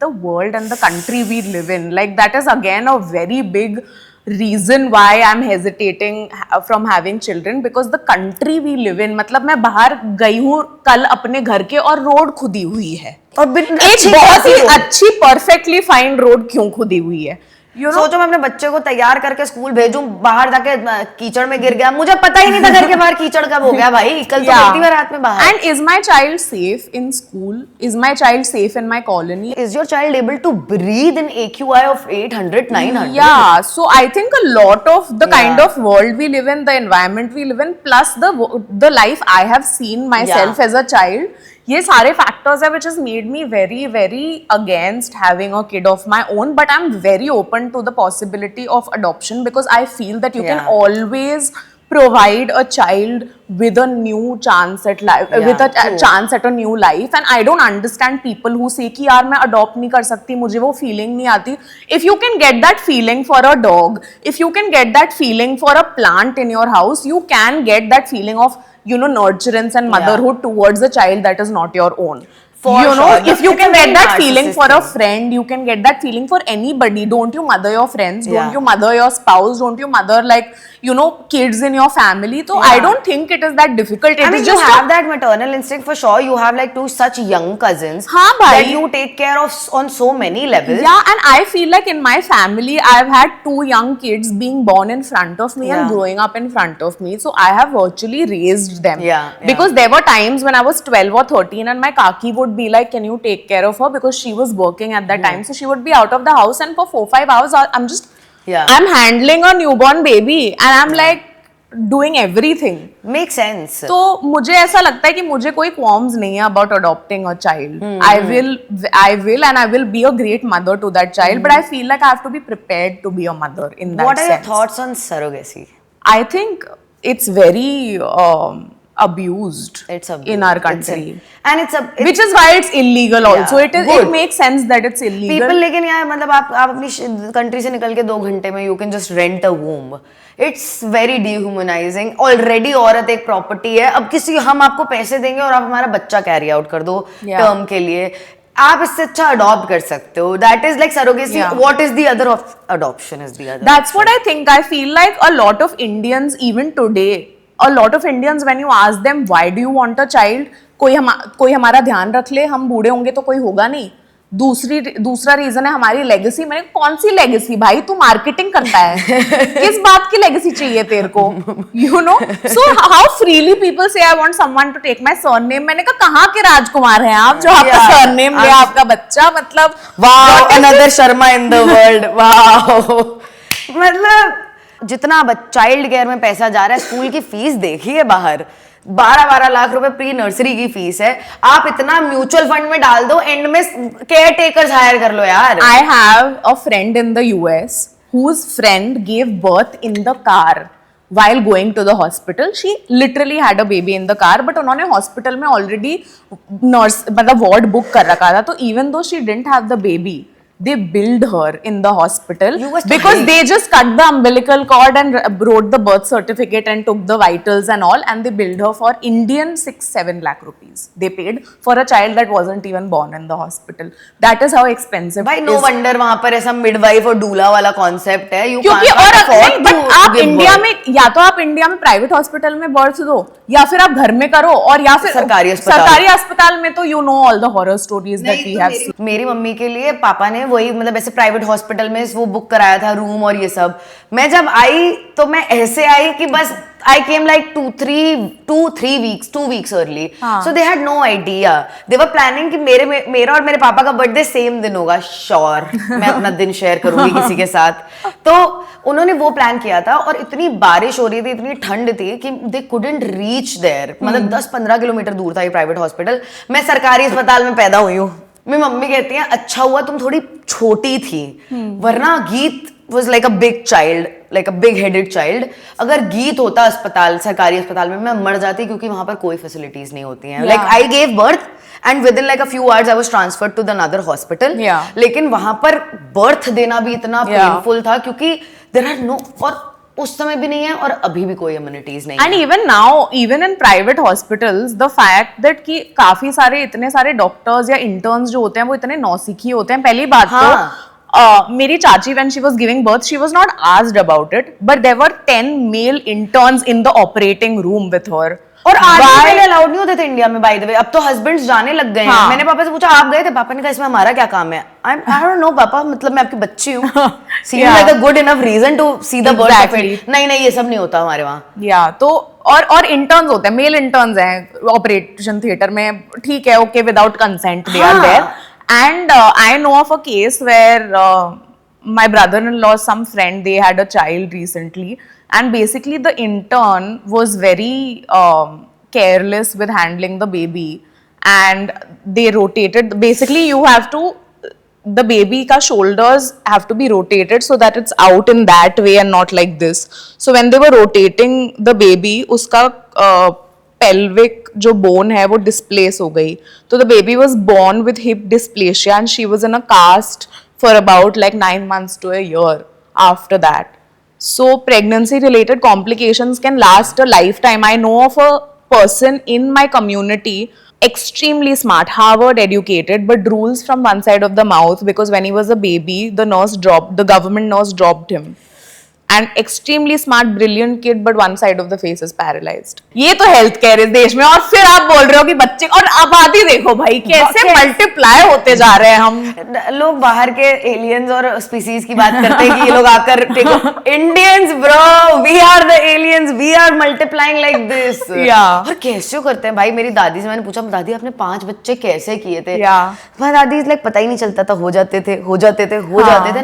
the world and the country we live in, like, that is again a very big reason why I'm hesitating from having children, because the country we live in, मतलब मैं बाहर गई हूँ कल अपने घर के और रोड खुदी हुई है. और एक बहुत ही अच्छी परफेक्टली फाइन रोड क्यों खुदी हुई है? सोचो मैं अपने बच्चे को तैयार करके स्कूल भेजूं, बाहर जाके कीचड़ में गिर गया, मुझे पता ही नहीं था घर के बाहर कीचड़ कब हो गया भाई. कल तो गई थी मैं रात में बाहर. And is my child safe in school? Is my child safe in my colony? Is your child able to breathe in AQI of 800, 900? Yeah, so I think a lot of the kind of world we live in, the environment we live in, plus the life I have seen myself as a child, ये सारे factors है which has made me very, very against having a kid of my own. But I'm very open to the possibility of adoption because I feel that you can always provide a child with a new chance at life, with a chance at a new life. And I don't understand people who say कि यार मैं adopt नहीं कर सकती, मुझे वो feeling नहीं आती. If you can get that feeling for a dog, if you can get that feeling for a plant in your house, you can get that feeling of, you know, nurturance and motherhood towards a child that is not your own. If you can get that feeling for a friend, you can get that feeling for anybody. Don't you mother your friends? Don't you mother your spouse? Don't you mother, like, you know, kids in your family? So I don't think it is that difficult. I mean, you have that maternal instinct for sure. You have like 2 such young cousins that you take care of on so many levels. Yeah, and I feel like in my family, I've had 2 young kids being born in front of me and growing up in front of me. So I have virtually raised them. Because there were times when I was 12 or 13 and my kaki would be like, can you take care of her? Because she was working at that time. So she would be out of the house and for 4-5 hours, I'm just, I'm handling a newborn baby and I'm like doing everything. Makes sense. तो मुझे ऐसा लगता है कि मुझे कोई qualms नहीं है about adopting a child. I will and I will be a great mother to that child. But I feel like I have to be prepared to be a mother in that sense. What are your thoughts on surrogacy? I think it's very abused It's in our country. And it's Which is why it's illegal also. Yeah, It good. makes sense that it's illegal. People, लेकिन यार मतलब आप अपनी country से निकल के 2 घंटे में you can just rent a womb. It's very dehumanizing. Already औरत एक प्रॉपर्टी है, अब किसी हम आपको पैसे देंगे और आप हमारा बच्चा कैरी आउट कर दो टर्म के लिए, आप इससे अच्छा अडॉप्ट कर सकते हो. That is like surrogacy. What is the other of adoption is the other. That's what I think. I feel like a lot of Indians even today, a lot of Indians when you ask them why do you want a child, कोई हमारा ध्यान रख ले, हम बूढ़े होंगे तो कोई होगा नहीं. दूसरा रीजन है हमारी लेगेसी. मैंने कौन सी लेगेसी भाई, तू मार्केटिंग करता है, किस बात की लेगेसी चाहिए तेरे को, you know. So how freely people से I want someone to take my surname. मैंने कहा कहाँ के राजकुमार हैं आप जो आपका सरनेम ले आपका बच्चा, मतलब wow, another Sharma in the world. Wow, मतलब जितना चाइल्ड केयर में पैसा जा रहा है, स्कूल की फीस देखिए बाहर 12-12 लाख रुपए प्री नर्सरी की फीस है. आप इतना म्यूचुअल फंड में डाल दो, एंड में केयर टेकर्स हायर कर लो यार. I have a friend in the US whose friend gave birth in the car while going to the hospital. She literally had a baby in the car, but उन्होंने hospital में already nurse मतलब ward book कर रखा था. तो even though she didn't have the baby, they billed her in the hospital because they just cut the umbilical cord and wrote the birth certificate and took the vitals and all, and they billed her for Indian 6-7 lakh rupees. They paid for a child that wasn't even born in the hospital. That is how expensive. भाई no wonder वहां पर ऐसा midwife और डूला वाला concept है. क्योंकि और but आप इंडिया में या तो आप इंडिया में प्राइवेट हॉस्पिटल में बर्थ दो, या फिर आप घर में करो, और या फिर सरकारी अस्पताल में तो you know all the horror stories that we have seen. मेरी मम्मी के लिए पापा ने वही मतलब ऐसे प्राइवेट हॉस्पिटल में वो बुक कराया था रूम और ये सब. मैं जब आई तो मैं ऐसे आई कि बस I came like 2 weeks early. So they had no idea. They were planning कि मेरा और मेरे पापा का बर्थडे सेम दिन होगा. श्योर मैं अपना दिन शेयर करूंगी किसी के साथ. तो उन्होंने वो प्लान किया था, और इतनी बारिश हो रही थी, इतनी ठंड थी कि दे couldn't reach there. मतलब 10-15 किलोमीटर दूर था ये प्राइवेट हॉस्पिटल. मैं सरकारी अस्पताल में पैदा हुई हूँ. मेरी मम्मी कहती है अच्छा हुआ तुम थोड़ी छोटी थी, वरना गीत was like a big child, like a big headed child. अगर गीत होता अस्पताल, सरकारी अस्पताल में, मैं मर जाती, क्योंकि वहां पर कोई फैसिलिटीज नहीं होती हैं. Like I gave birth and within like a few hours I was transferred to the another hospital. लेकिन वहां पर बर्थ देना भी इतना पेनफुल था, क्योंकि there are no, और उस समय भी नहीं है और अभी भी कोई अम्यूनिटीज नहीं. And even now, even in private hospitals, the fact that कि काफी सारे इतने सारे डॉक्टर्स या इंटर्न्स जो होते हैं वो इतने नौसिखी होते हैं. पहली बात तो मेरी चाची when she was giving birth, she was not asked about it, but there were 10 male interns in the operating room with her. और आर्मी पहले अलाउड नहीं होते थे इंडिया में, बाय द वे. अब तो हस्बैंड्स जाने लग गए हैं. मैंने पापा से पूछा आप गए थे? पापा ने कहा इसमें हमारा क्या काम है. I don't know पापा, मतलब मैं आपकी बच्ची हूँ. Seems like a good enough reason to see the birth of it. नहीं ये सब नहीं होता हमारे वहाँ. तो और इंटर्न्स होते हैं, मेल इंटर्न्स हैं ऑपरेशन थिएटर में, ठीक है, okay, without consent they are there. And I know of a case where my brother-in-law, some friend, they had a child recently, and basically the intern was very careless with handling the baby, and they rotated. Basically, you have to, the baby ka shoulders have to be rotated so that it's out in that way and not like this. So when they were rotating the baby, uska pelvic जो bone है वो displace हो गई. तो the baby was born with hip dysplasia and she was in a cast for about like 9 months to a year after that. So pregnancy related complications can last a lifetime. I know of a person in my community, extremely smart, Harvard educated, but drools from one side of the mouth because when he was a baby, the government nurse dropped him. And extremely smart, brilliant kid, but one side of the face is paralyzed. ये तो health care इस देश में, और फिर आप बोल रहे हो कि बच्चे, और आबादी देखो भाई कैसे मल्टीप्लाई होते जा रहे हैं. हम लोग बाहर के एलियंस और स्पीसीज की बात करते हैं कि ये लोग आकर Indians bro, we are the aliens, we are multiplying like this. और कैसे करते हैं भाई. मेरी दादी से मैंने पूछा दादी आपने 5 बच्चे कैसे किए थे? मेरी दादी लाइक पता ही नहीं चलता था, हो जाते थे.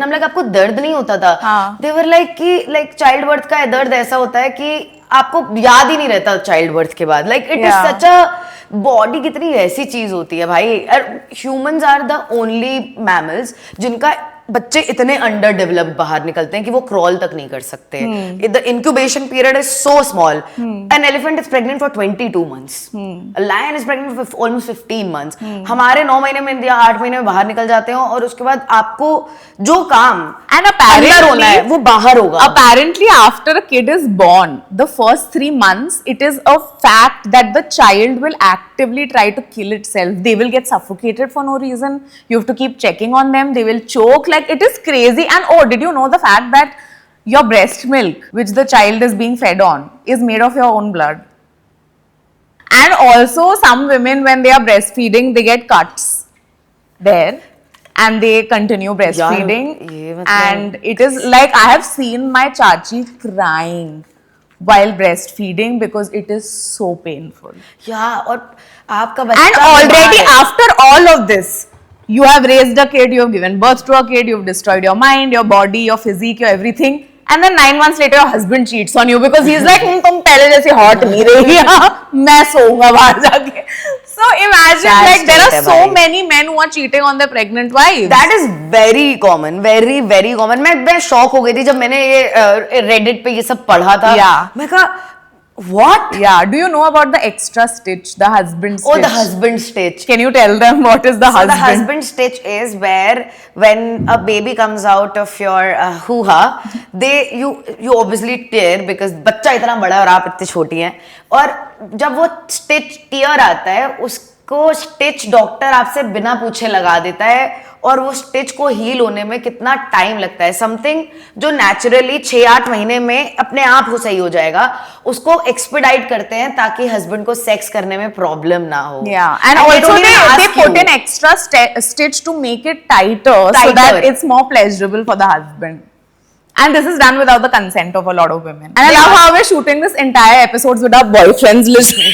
हम लाइक आपको दर्द नहीं होता था? दे वर लाइक कि लाइक चाइल्ड बर्थ का दर्द ऐसा होता है कि आपको याद ही नहीं रहता चाइल्ड बर्थ के बाद. Like it is such a body कितनी ऐसी चीज होती है भाई. Humans are the only mammals जिनका बच्चे इतने अंडर डेवलप्ड बाहर निकलते हैं कि वो क्रॉल तक नहीं कर सकते. The incubation period is so small. An elephant is pregnant for 22 months. A lion is pregnant for almost 15 months. हमारे 9 महीने में या 8 महीने में बाहर निकल जाते हो और उसके बाद आपको जो काम And अंदर होना है वो बाहर होगा. Apparently, after a kid is born, the first 3 months, it is a fact that the child will actively try to kill itself. They will get suffocated for no reason. You have to keep checking on them. They will choke. Like, it is crazy. And oh, did you know the fact that your breast milk, which the child is being fed on, is made of your own blood? And also, some women, when they are breastfeeding, they get cuts there. And they continue breastfeeding. And it is like, I have seen my chachi crying while breastfeeding because it is so painful. Yeah, और आपका बच्चा And already after all of this, you have raised a kid, you have given birth to a kid, you have destroyed your mind, your body, your physique, your everything. And then 9 months later, your husband cheats on you because he's like, तुम पहले जैसी hot नहीं रही, मैं सोऊंगा बाहर जाके. So imagine, like, there are so many men who are cheating on their pregnant wives. That is very common, very very common. मैं shock हो गई थी जब मैंने ये Reddit पे ये सब पढ़ा था. Yeah. मैं कहा what? Yeah. Do you know about the extra stitch, the husband stitch? Oh, the husband stitch. Can you tell them what is the So husband? the husband stitch is where when a baby comes out of your hoo-ha, you obviously tear because बच्चा इतना बड़ा है और आप इतनी छोटी हैं, और जब वो stitch tear आता है उसको stitch डॉक्टर आपसे बिना पूछे लगा देता है, और वो स्टिच को हील होने में कितना टाइम लगता है. समथिंग जो नेचुरली 6-8 महीने में अपने आप हो सही हो जाएगा, उसको एक्सपेडाइट करते हैं ताकि हस्बैंड को सेक्स करने में प्रॉब्लम ना हो. Yeah, and also they put an extra stitch to make it tighter so that it's more pleasurable for the husband. And this is done without the consent of a lot of women. And I love how we're shooting this entire episodes with our boyfriends listening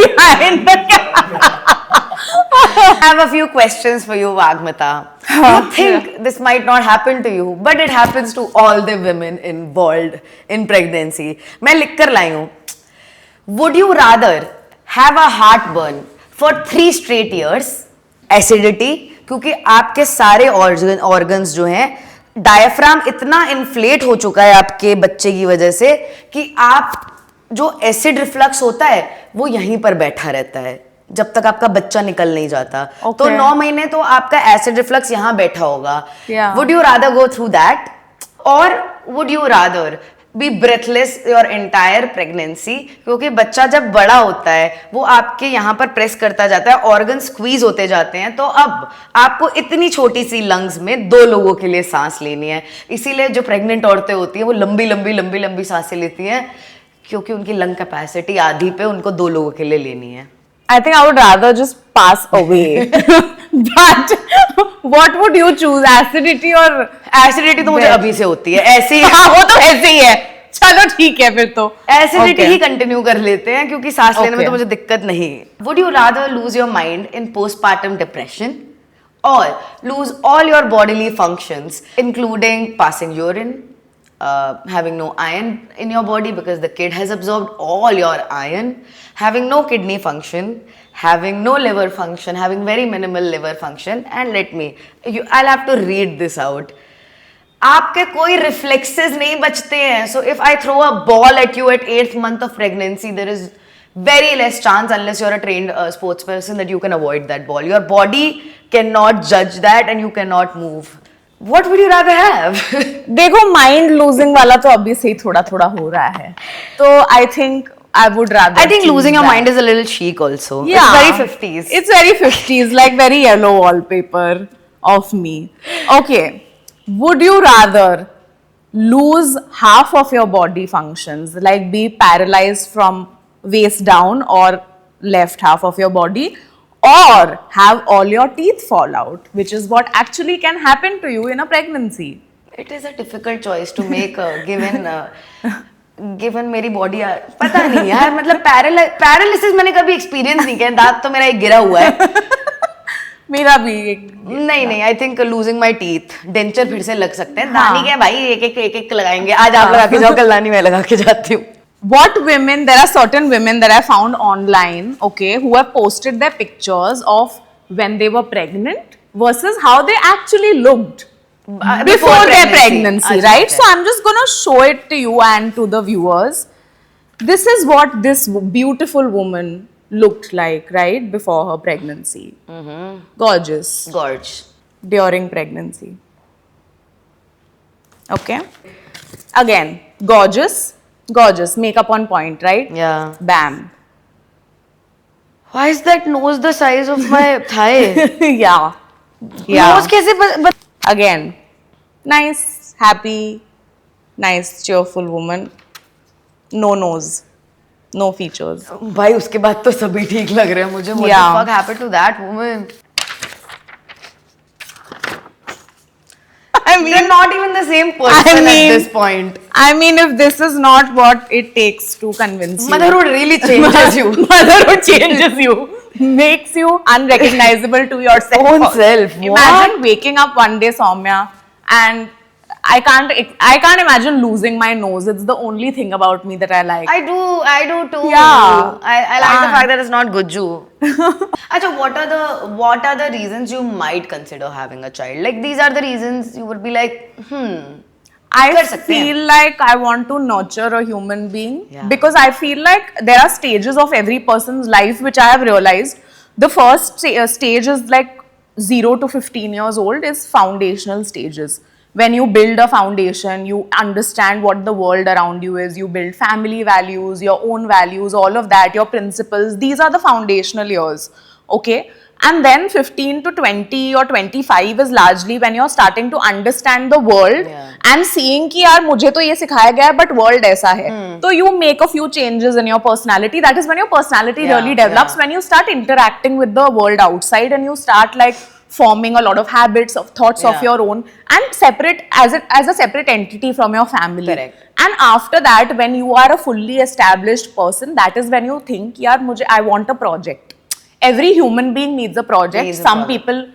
behind the camera. I have a few questions for you, Vagmita. You think this might not happen to you, but it happens to all the women involved in pregnancy. मैं लिख कर लाई हूँ. Would you rather have a heartburn for 3 straight years, acidity, क्योंकि आपके सारे organs जो हैं, diaphragm इतना इन्फ्लेट हो चुका है आपके बच्चे की वजह से कि आप जो एसिड रिफ्लक्स होता है वो यहीं पर बैठा रहता है जब तक आपका बच्चा निकल नहीं जाता. तो 9 महीने तो आपका एसिड रिफ्लक्स यहाँ बैठा होगा. Would you rather go through that, और would you rather be breathless your entire pregnancy, क्योंकि बच्चा जब बड़ा होता है वो आपके यहाँ पर प्रेस करता जाता है, ऑर्गन स्क्वीज होते जाते हैं, तो अब आपको इतनी छोटी सी लंग्स में 2 लोगों के लिए सांस लेनी है. इसीलिए जो प्रेग्नेंट औरतें होती हैं वो लंबी लंबी लंबी लंबी सांसें लेती हैं, क्योंकि उनकी लंग कैपेसिटी आधी पे उनको 2 लोगों के लिए लेनी है. I think I would rather just pass away. But what would you choose, acidity or acidity तो मुझे अभी से होती है ऐसी. हाँ, वो तो ऐसे ही है. चलो ठीक है फिर तो एसिडिटी ही कंटिन्यू कर लेते हैं क्योंकि सांस लेने में तो मुझे दिक्कत नहीं. Would you rather lose your mind in postpartum depression और lose all your bodily functions including passing urine, having no iron in your body because the kid has absorbed all your iron, having no kidney function, having no liver function, having very minimal liver function, and I'll have to read this out. आपके कोई reflexes नहीं बचते हैं. So if I throw a ball at you at 8th month of pregnancy, there is very less chance, unless you're a trained sports person, that you can avoid that ball. Your body cannot judge that and you cannot move. What would you rather have? देखो mind losing वाला तो अभी से ही थोड़ा थोड़ा हो रहा है, तो I think I would rather. I think choose losing your that. mind is a little chic also. Yeah. It's very 50s. It's very 50s, like very yellow wallpaper of me. Okay. Would you rather lose half of your body functions, like be paralyzed from waist down or left half of your body, or have all your teeth fall out, which is what actually can happen to you in a pregnancy? It is a difficult choice to make given मेरी body. पता नहीं यार, मतलब paralysis मैंने कभी experience नहीं किया. दांत तो मेरा एक गिरा हुआ है. मेरा भी एक नहीं, I think losing my teeth. Denture फिर से लग सकते हैं. दानी क्या भाई, एक लगाएंगे. आज आप लगा के जाओ, कल दानी मैं लगा के जाती हूँ. What women, there are certain women that I found online, okay, who have posted their pictures of when they were pregnant versus how they actually looked. before their pregnancy, अच्छा, right? okay. So I'm just gonna show it to you and to the viewers. This is what this beautiful woman looked like, right, before her pregnancy. Gorgeous. Gorge. During pregnancy. Okay. Again, gorgeous, gorgeous. Makeup on point, right? Yeah. Bam. Why is that nose the size of my thigh? Yeah. Yeah. Nose कैसे Again, nice, happy, nice, cheerful woman. No nose, no features. भाई उसके बाद तो सभी ठीक लग रहे हैं मुझे. What Yeah. the fuck happened to that woman? I mean, They're not even the same person mean- at this point. I mean, if this is not what it takes to convince you. Motherhood really changes you. Motherhood changes you, makes you unrecognizable to yourself. Own self. Imagine waking up one day, Soumya, and I can't imagine losing my nose. It's the only thing about me that I like. I do too. Yeah. I like the fact that it's not Gujju. Achha, what are the reasons you might consider having a child? Like these are the reasons you would be like, I कर सकते हैं. feel like I want to nurture a human being Yeah. because I feel like there are stages of every person's life which I have realized. The first stage is like 0 to 15 years old is foundational stages. When you build a foundation, you understand what the world around you is, you build family values, your own values, all of that, your principles. These are the foundational years, okay? And then 15 to 20 or 25 is largely when you're starting to understand the world and seeing कि यार मुझे तो ये सिखाया गया है but world ऐसा है. So you make a few changes in your personality. That is when your personality really develops, when you start interacting with the world outside and you start like forming a lot of habits of thoughts of your own and separate as a separate entity from your family. Correct. And after that, when you are a fully established person, that is when you think yaar I want a project. Every human being needs a project. Needs a Some project. people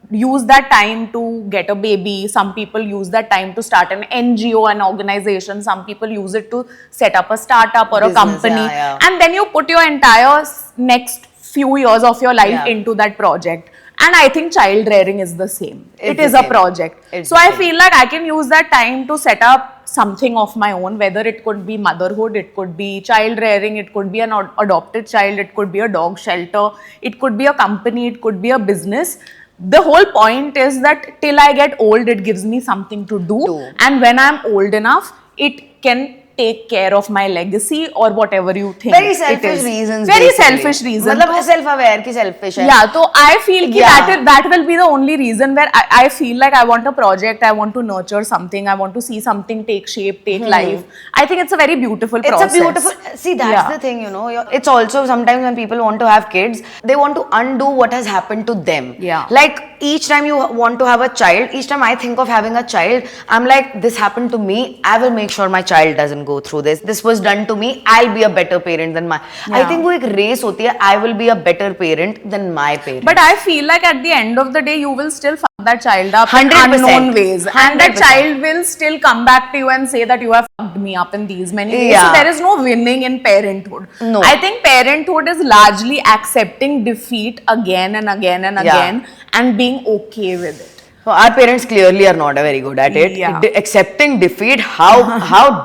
use that time to get a baby. Some people use that time to start an NGO, an organization. Some people use it to set up a startup or Business, a company. yeah. And then you put your entire next few years of your life Yeah. into that project. And I think child rearing is the same. It's It the is a same. project. It's So the I same. feel like I can use that time to set up something of my own, whether it could be motherhood, it could be child rearing, it could be an adopted child, it could be a dog shelter, it could be a company, it could be a business. The whole point is that till I get old, it gives me something to do. And when I'm old enough, it can take care of my legacy or whatever you think. Very it selfish is. reasons. Very basically. selfish reasons. मतलब self aware की selfish है. Yeah, so I feel कि Yeah. that will be the only reason where I feel like I want a project, I want to nurture something, I want to see something take shape, take life. I think it's a very beautiful process. It's a beautiful. See, that's Yeah. the thing, you know. It's also sometimes when people want to have kids, they want to undo what has happened to them. Yeah. Like each time you want to have a child, each time I think of having a child, I'm like, this happened to me. I will make sure my child doesn't go through this. This was done to me. I'll be a better parent than my. I Yeah. think वो एक race होती है. I will be a better parent than my parent. But I feel like at the end of the day, you will still fuck that child up in 100%. unknown ways. And that 100%. child will still come back to you and say that you have fucked me up in these many ways. Yeah. So there is no winning in parenthood. No. I think parenthood is largely accepting defeat again and again and Yeah. again and being okay with it. So our parents clearly are not very good at it. Yeah. Accepting defeat. How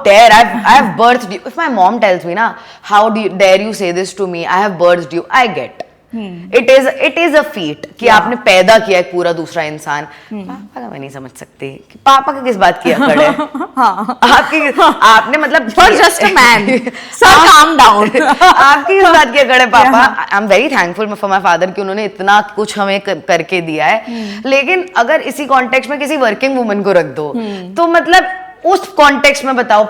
dare I've birthed you. If my mom tells me na, how dare you say this to me? I have birthed you. I get. It is a feat कि आपने पैदा किया एक पूरा दूसरा इंसान. पापा का मैं नहीं समझ सकती कि पापा का किस बात किया खड़े. आपने मतलब You're just a man. Sir, calm down. आपकी किस बात किया खड़े पापा. I am very thankful for my father कि उन्होंने इतना कुछ हमें करके दिया है. लेकिन अगर इसी कॉन्टेक्स्ट में किसी वर्किंग वुमन को रख दो तो मतलब उस कॉन्टेक्स्ट में बताओ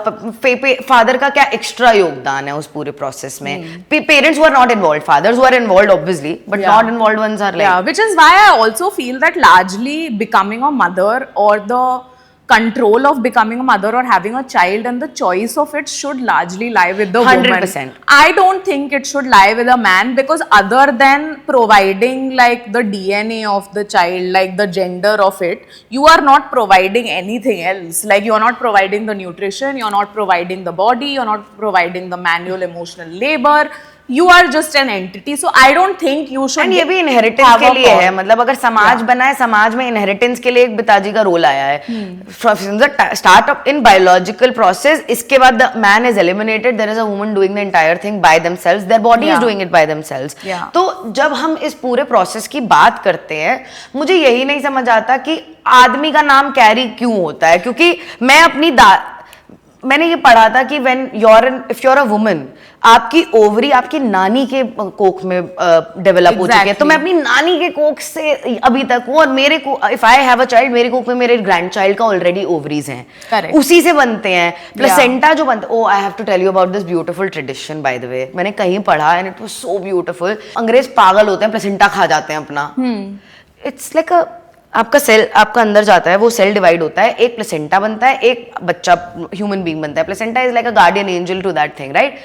फादर का क्या एक्स्ट्रा योगदान है उस पूरे प्रोसेस में. Parents were not involve, fathers were involve obviously, but not involve ones are Yeah, like. which is why I also feel that largely becoming a mother or the control of becoming a mother or having a child and the choice of it should largely lie with the 100%. woman. I don't think it should lie with a man because other than providing like the DNA of the child, like the gender of it, you are not providing anything else. Like you're not providing the nutrition, you're not providing the body, you're not providing the manual emotional labor. you are just an entity. So I don't think you should. And ये भी inheritance के लिए है, मतलब अगर समाज बना है, समाज में इनहेरिटेंस के लिए एक पिताजी का रोल आया है from the start of in biological process. इसके बाद the man is eliminated, there is a woman doing the entire thing by themselves, their body is doing it by themselves. तो जब हम इस पूरे प्रोसेस की बात करते हैं, मुझे यही नहीं समझ आता कि आदमी का नाम कैरी क्यों होता है. क्योंकि मैं अपनी मैंने ये पढ़ा था कि when if you are a woman, आपकी ओवरी आपकी नानी के कोख में डेवलप हो चुकी है. तो मैं अपनी नानी के कोख से अभी तक हूँ, और मेरे को if I have a child, मेरे कोख में मेरे ग्रैंड चाइल्ड का ऑलरेडी ओवरीज हैं. Correct. उसी से बनते हैं. प्लेसेंटा जो बनता है, I have to tell you about this beautiful tradition by the way. मैंने कहीं पढ़ा and it was so beautiful. अंग्रेज पागल होते हैं, प्लेसेंटा खा जाते हैं अपना. इट्स लाइक आपका सेल आपका अंदर जाता है, वो सेल डिवाइड होता है, एक प्लेसेंटा बनता है, एक बच्चा ह्यूमन बीइंग बनता है. Placenta is like a guardian angel to that thing, right?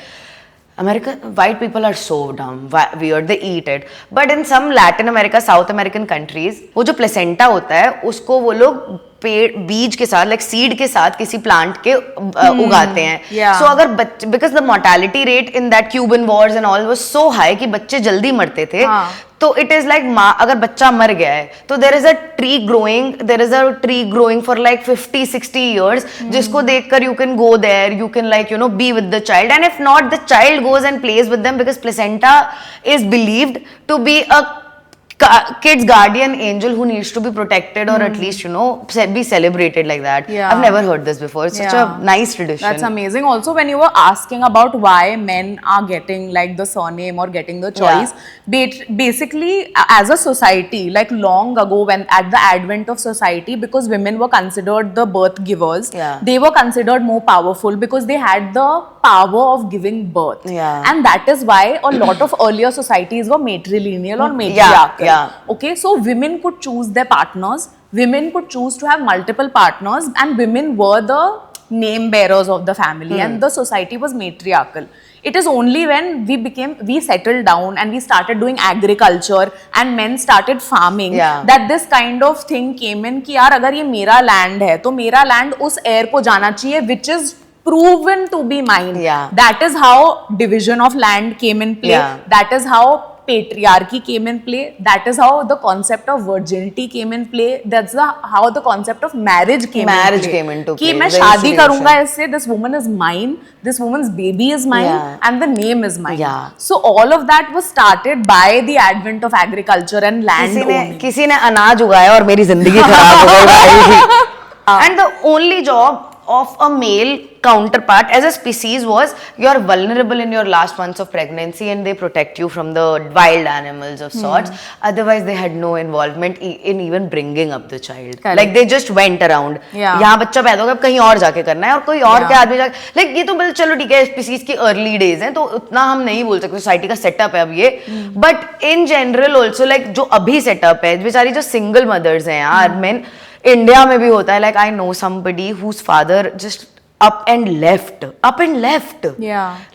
American white people are so dumb, weird, they eat it. But in some Latin America, South American countries, वो जो placenta होता है उसको वो लोग पेड़ बीज के साथ, लाइक सीड के साथ किसी प्लांट के उगाते हैं. सो अगर बच्चे, because the mortality rate in that Cuban Wars and all was so high कि बच्चे जल्दी मरते थे. तो इट इज लाइक अगर बच्चा मर गया है तो there is a tree growing for like 50-60 years, जिसको देखकर you can go there, you can like be with the child. And if not, the child goes and plays with them, because placenta is believed to be a kid's guardian angel who needs to be protected, or at least be celebrated like that. I've never heard this before. It's such a nice tradition. That's amazing. Also, when you were asking about why men are getting like the surname or getting the choice, basically as a society, like long ago, when at the advent of society, because women were considered the birth givers, they were considered more powerful because they had the power of giving birth. And that is why a lot of earlier societies were matrilineal or matriarchal. Okay, so women could choose their partners, women could choose to have multiple partners, and women were the name bearers of the family, and the society was matriarchal. It is only when we settled down and we started doing agriculture and men started farming, that this kind of thing came in कि यार अगर ये मेरा land है तो मेरा land उस heir को जाना चाहिए, which is proven to be mine. That is how division of land came in play. That is how patriarchy came in play. That is how the concept of virginity came in play. That's how the concept of marriage came into play. कि मैं शादी करूंगा इससे, this woman is mine, this woman's baby is mine, and the name is mine. So all of that was started by the advent of agriculture and land owning. किसी ने अनाज उगाया और मेरी जिंदगी खराब हो गई. And the only job of a male counterpart as a species was, you're vulnerable in your last months of pregnancy and they protect you from the wild animals of sorts. Otherwise they had no involvement in even bringing up the child. Like they just went around. यहाँ बच्चा पैदा होगा, अब कहीं और जाके करना है, और कोई और के आदमी जाके, like ये तो बिल्कुल चलो ठीक है, स्पीसीज की अर्ली डेज हैं तो उतना हम नहीं बोल सकते, सोसाइटी का सेटअप है अब ये. But in general also, like जो अभी सेटअप है, बेचारी जो सिंगल मदर्स हैं यार, मेन इंडिया में भी होता है. Like I know somebody whose father just up and left.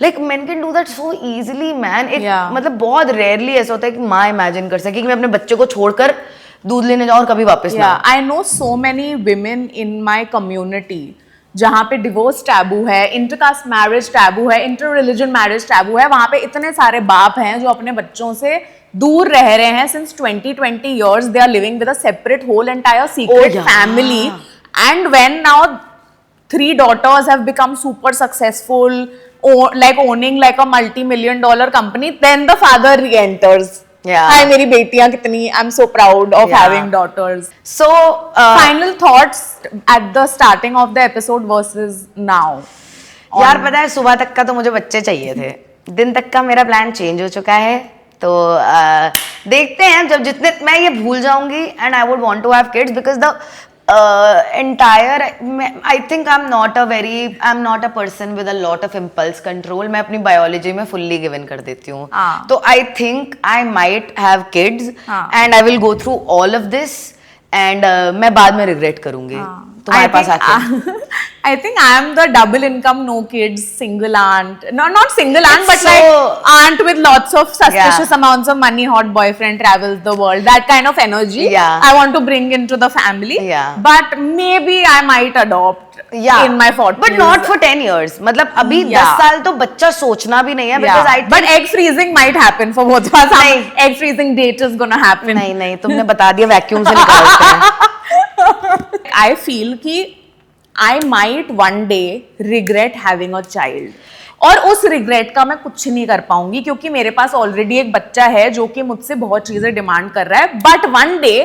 Like men can do that so easily, man. मतलब बहुत rarely ऐसा होता है कि माँ imagine कर सके कि मैं अपने बच्चे को छोड़कर दूध लेने जाऊँ और कभी वापस ना. I know so many women in my community जहाँ पे डिवोर्स टैबू है, इंटरकास्ट मैरिज टैबू है, इंटर रिलीजन मैरिज टैबू है, वहाँ पे इतने सारे बाप हैं जो अपने बच्चों से दूर रह रहे हैं. since 20 years they are living with a separate whole entire secret family, and when now 3 daughters have become super successful, like owning like a multi-million-dollar company, then the father re-enters. Hi, मेरी बेटियां कितनी, I'm so proud of having daughters. So final thoughts at the starting of the episode versus now. यार पता है, सुबह तक का तो मुझे बच्चे चाहिए थे, दिन तक का मेरा प्लान चेंज हो चुका है. तो देखते हैं, जब जितने मैं ये भूल जाऊंगी, and I would want to have kids because the entire, I think I'm not a person with a lot of impulse control. मैं अपनी biology में fully given कर देती हूँ. तो I think I might have kids and I will go through all of this and मैं बाद में regret करूँगी तुम्हारे पास आके. I think I am the double income, no kids, single aunt. No, not single aunt, but like aunt with lots of suspicious amounts of money, hot boyfriend, travels the world. That kind of energy I want to bring into the family. But maybe I might adopt in my 40s. But not for 10 years. मतलब अभी 10 साल तो बच्चा सोचना भी नहीं है, because I think but egg freezing might happen for both of us. नहीं. Egg freezing date is gonna happen. नहीं तुमने बता दिया वैक्यूम से निकालते हैं. I feel कि I might one day regret having a child. और उस रिग्रेट का मैं कुछ नहीं कर पाऊंगी क्योंकि मेरे पास ऑलरेडी एक बच्चा है जो कि मुझसे बहुत चीजें डिमांड कर रहा है. But one day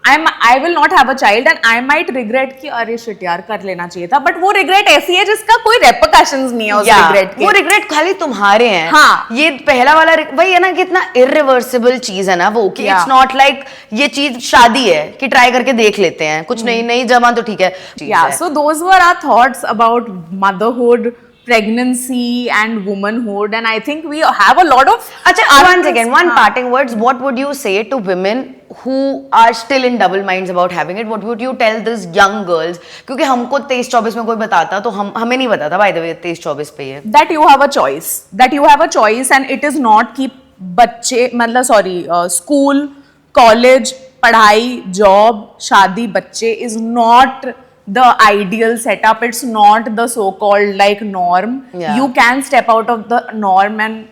I will not have a child and I might regret कि अरे शिट यार कर लेना चाहिए था. बट वो रिग्रेट ऐसी है जिसका कोई रेपरकशंस नहीं है उस रिग्रेट के. वो रिग्रेट खाली तुम्हारे हैं. हाँ. ये पहला वाला वही है ना कि इतना इरिवर्सिबल चीज है ना वो कि इट्स नॉट लाइक ये चीज शादी है कि ट्राई करके देख लेते हैं कुछ नहीं जमा तो ठीक है. So those were our thoughts about motherhood, pregnancy and womanhood, and I think we have a lot of one second, one parting words. What would you say to women who are still in double minds about having it? What would you tell these young girls? क्योंकि हमको 23-24 में कोई बताता तो हमें नहीं बताता by the way 23-24 पे ये. That you have a choice and it is not कि बच्चे मतलब school, college, पढ़ाई, job, शादी, बच्चे is not the ideal setup. It's not the so-called like norm. Yeah. You can step out of the norm and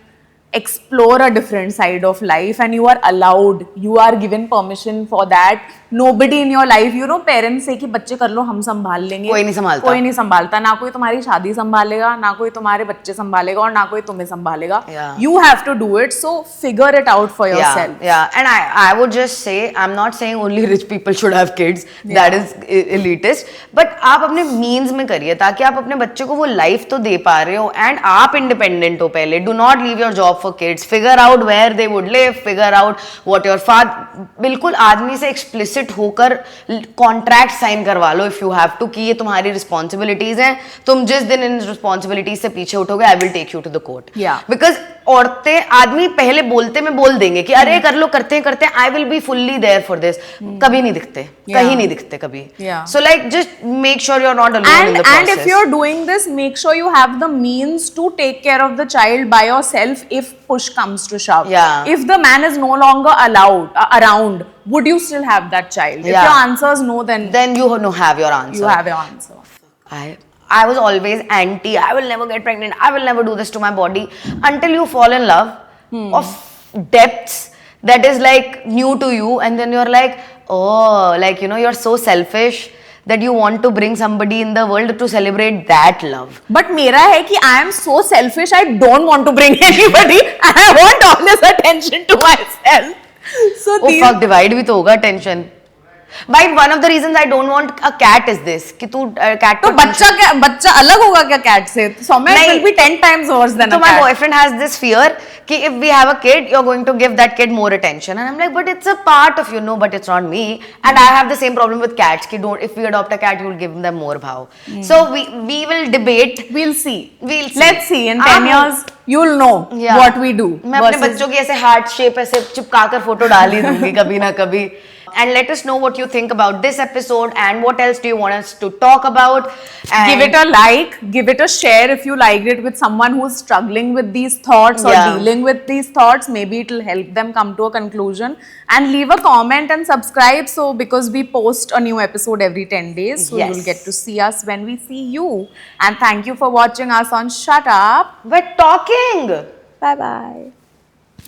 explore a different side of life, and you are allowed, you are given permission for that. Nobody in your life, parents say कि बच्चे कर लो हम संभाल लेंगे. कोई नहीं संभालता. ना कोई तुम्हारी शादी संभालेगा, ना कोई तुम्हारे बच्चे संभालेगा और ना कोई तुम्हें संभालेगा. Yeah. You have to do it, so figure it out for yourself. Yeah. And I would just say, I'm not saying only rich people should have kids. That is elitist. But आप अपने means में करिए ताकि आप अपने बच्चे को वो life तो दे पा रहे हो and आप independent हो पहले. Do not leave your job for kids. Figure out where they would live. Figure out what your father. बिल्कुल आदमी से explicit होकर कॉन्ट्रैक्ट साइन करवा लो इफ यू हैव टू कि ये तुम्हारी रिस्पॉन्सिबिलिटीज हैं. तुम जिस दिन इन रिस्पॉन्सिबिलिटीज से पीछे उठोगे I will take you to the court. Because औरतें आदमी पहले बोल देंगे कि अरे कर लो करते I will be fully there for this. कभी नहीं दिखते. कहीं नहीं दिखते कभी. So like just make sure you are not alone in the process. And if you are doing this make sure you have the means to take care of the child by yourself if push comes to shove. If the man is no longer around, would you still have that child? If your answer is no, then you have your answer. You have your answer. I was always anti. I will never get pregnant. I will never do this to my body until you fall in love of depths that is like new to you, and then you're like, oh, like you're so selfish that you want to bring somebody in the world to celebrate that love. But मेरा है कि I am so selfish, I don't want to bring anybody. I want all this attention to myself. So fuck, divide भी तो होगा attention. But one of the reasons I don't want a cat is this कि तू cat तो बच्चा अलग होगा क्या cat से? Soumya, it will be 10 times worse than a cat. So my boyfriend has this fear कि if we have a kid, you're going to give that kid more attention. And I'm like, but it's a part of you. No, but it's not me. And I have the same problem with cats कि if we adopt a cat, you'll give them more bhav. So we will debate. We'll see. Let's see. In 10 years, you'll know what we do. मैं अपने बच्चों की ऐसे heart shape ऐसे चिपका कर photo डाल ही दूंगी कभी ना कभी. And let us know what you think about this episode and what else do you want us to talk about. And give it a like, give it a share if you liked it with someone who's struggling with these thoughts or dealing with these thoughts. Maybe it will help them come to a conclusion. And leave a comment and subscribe because we post a new episode every 10 days. So you will get to see us when we see you. And thank you for watching us on Shut Up. We're talking. Bye-bye.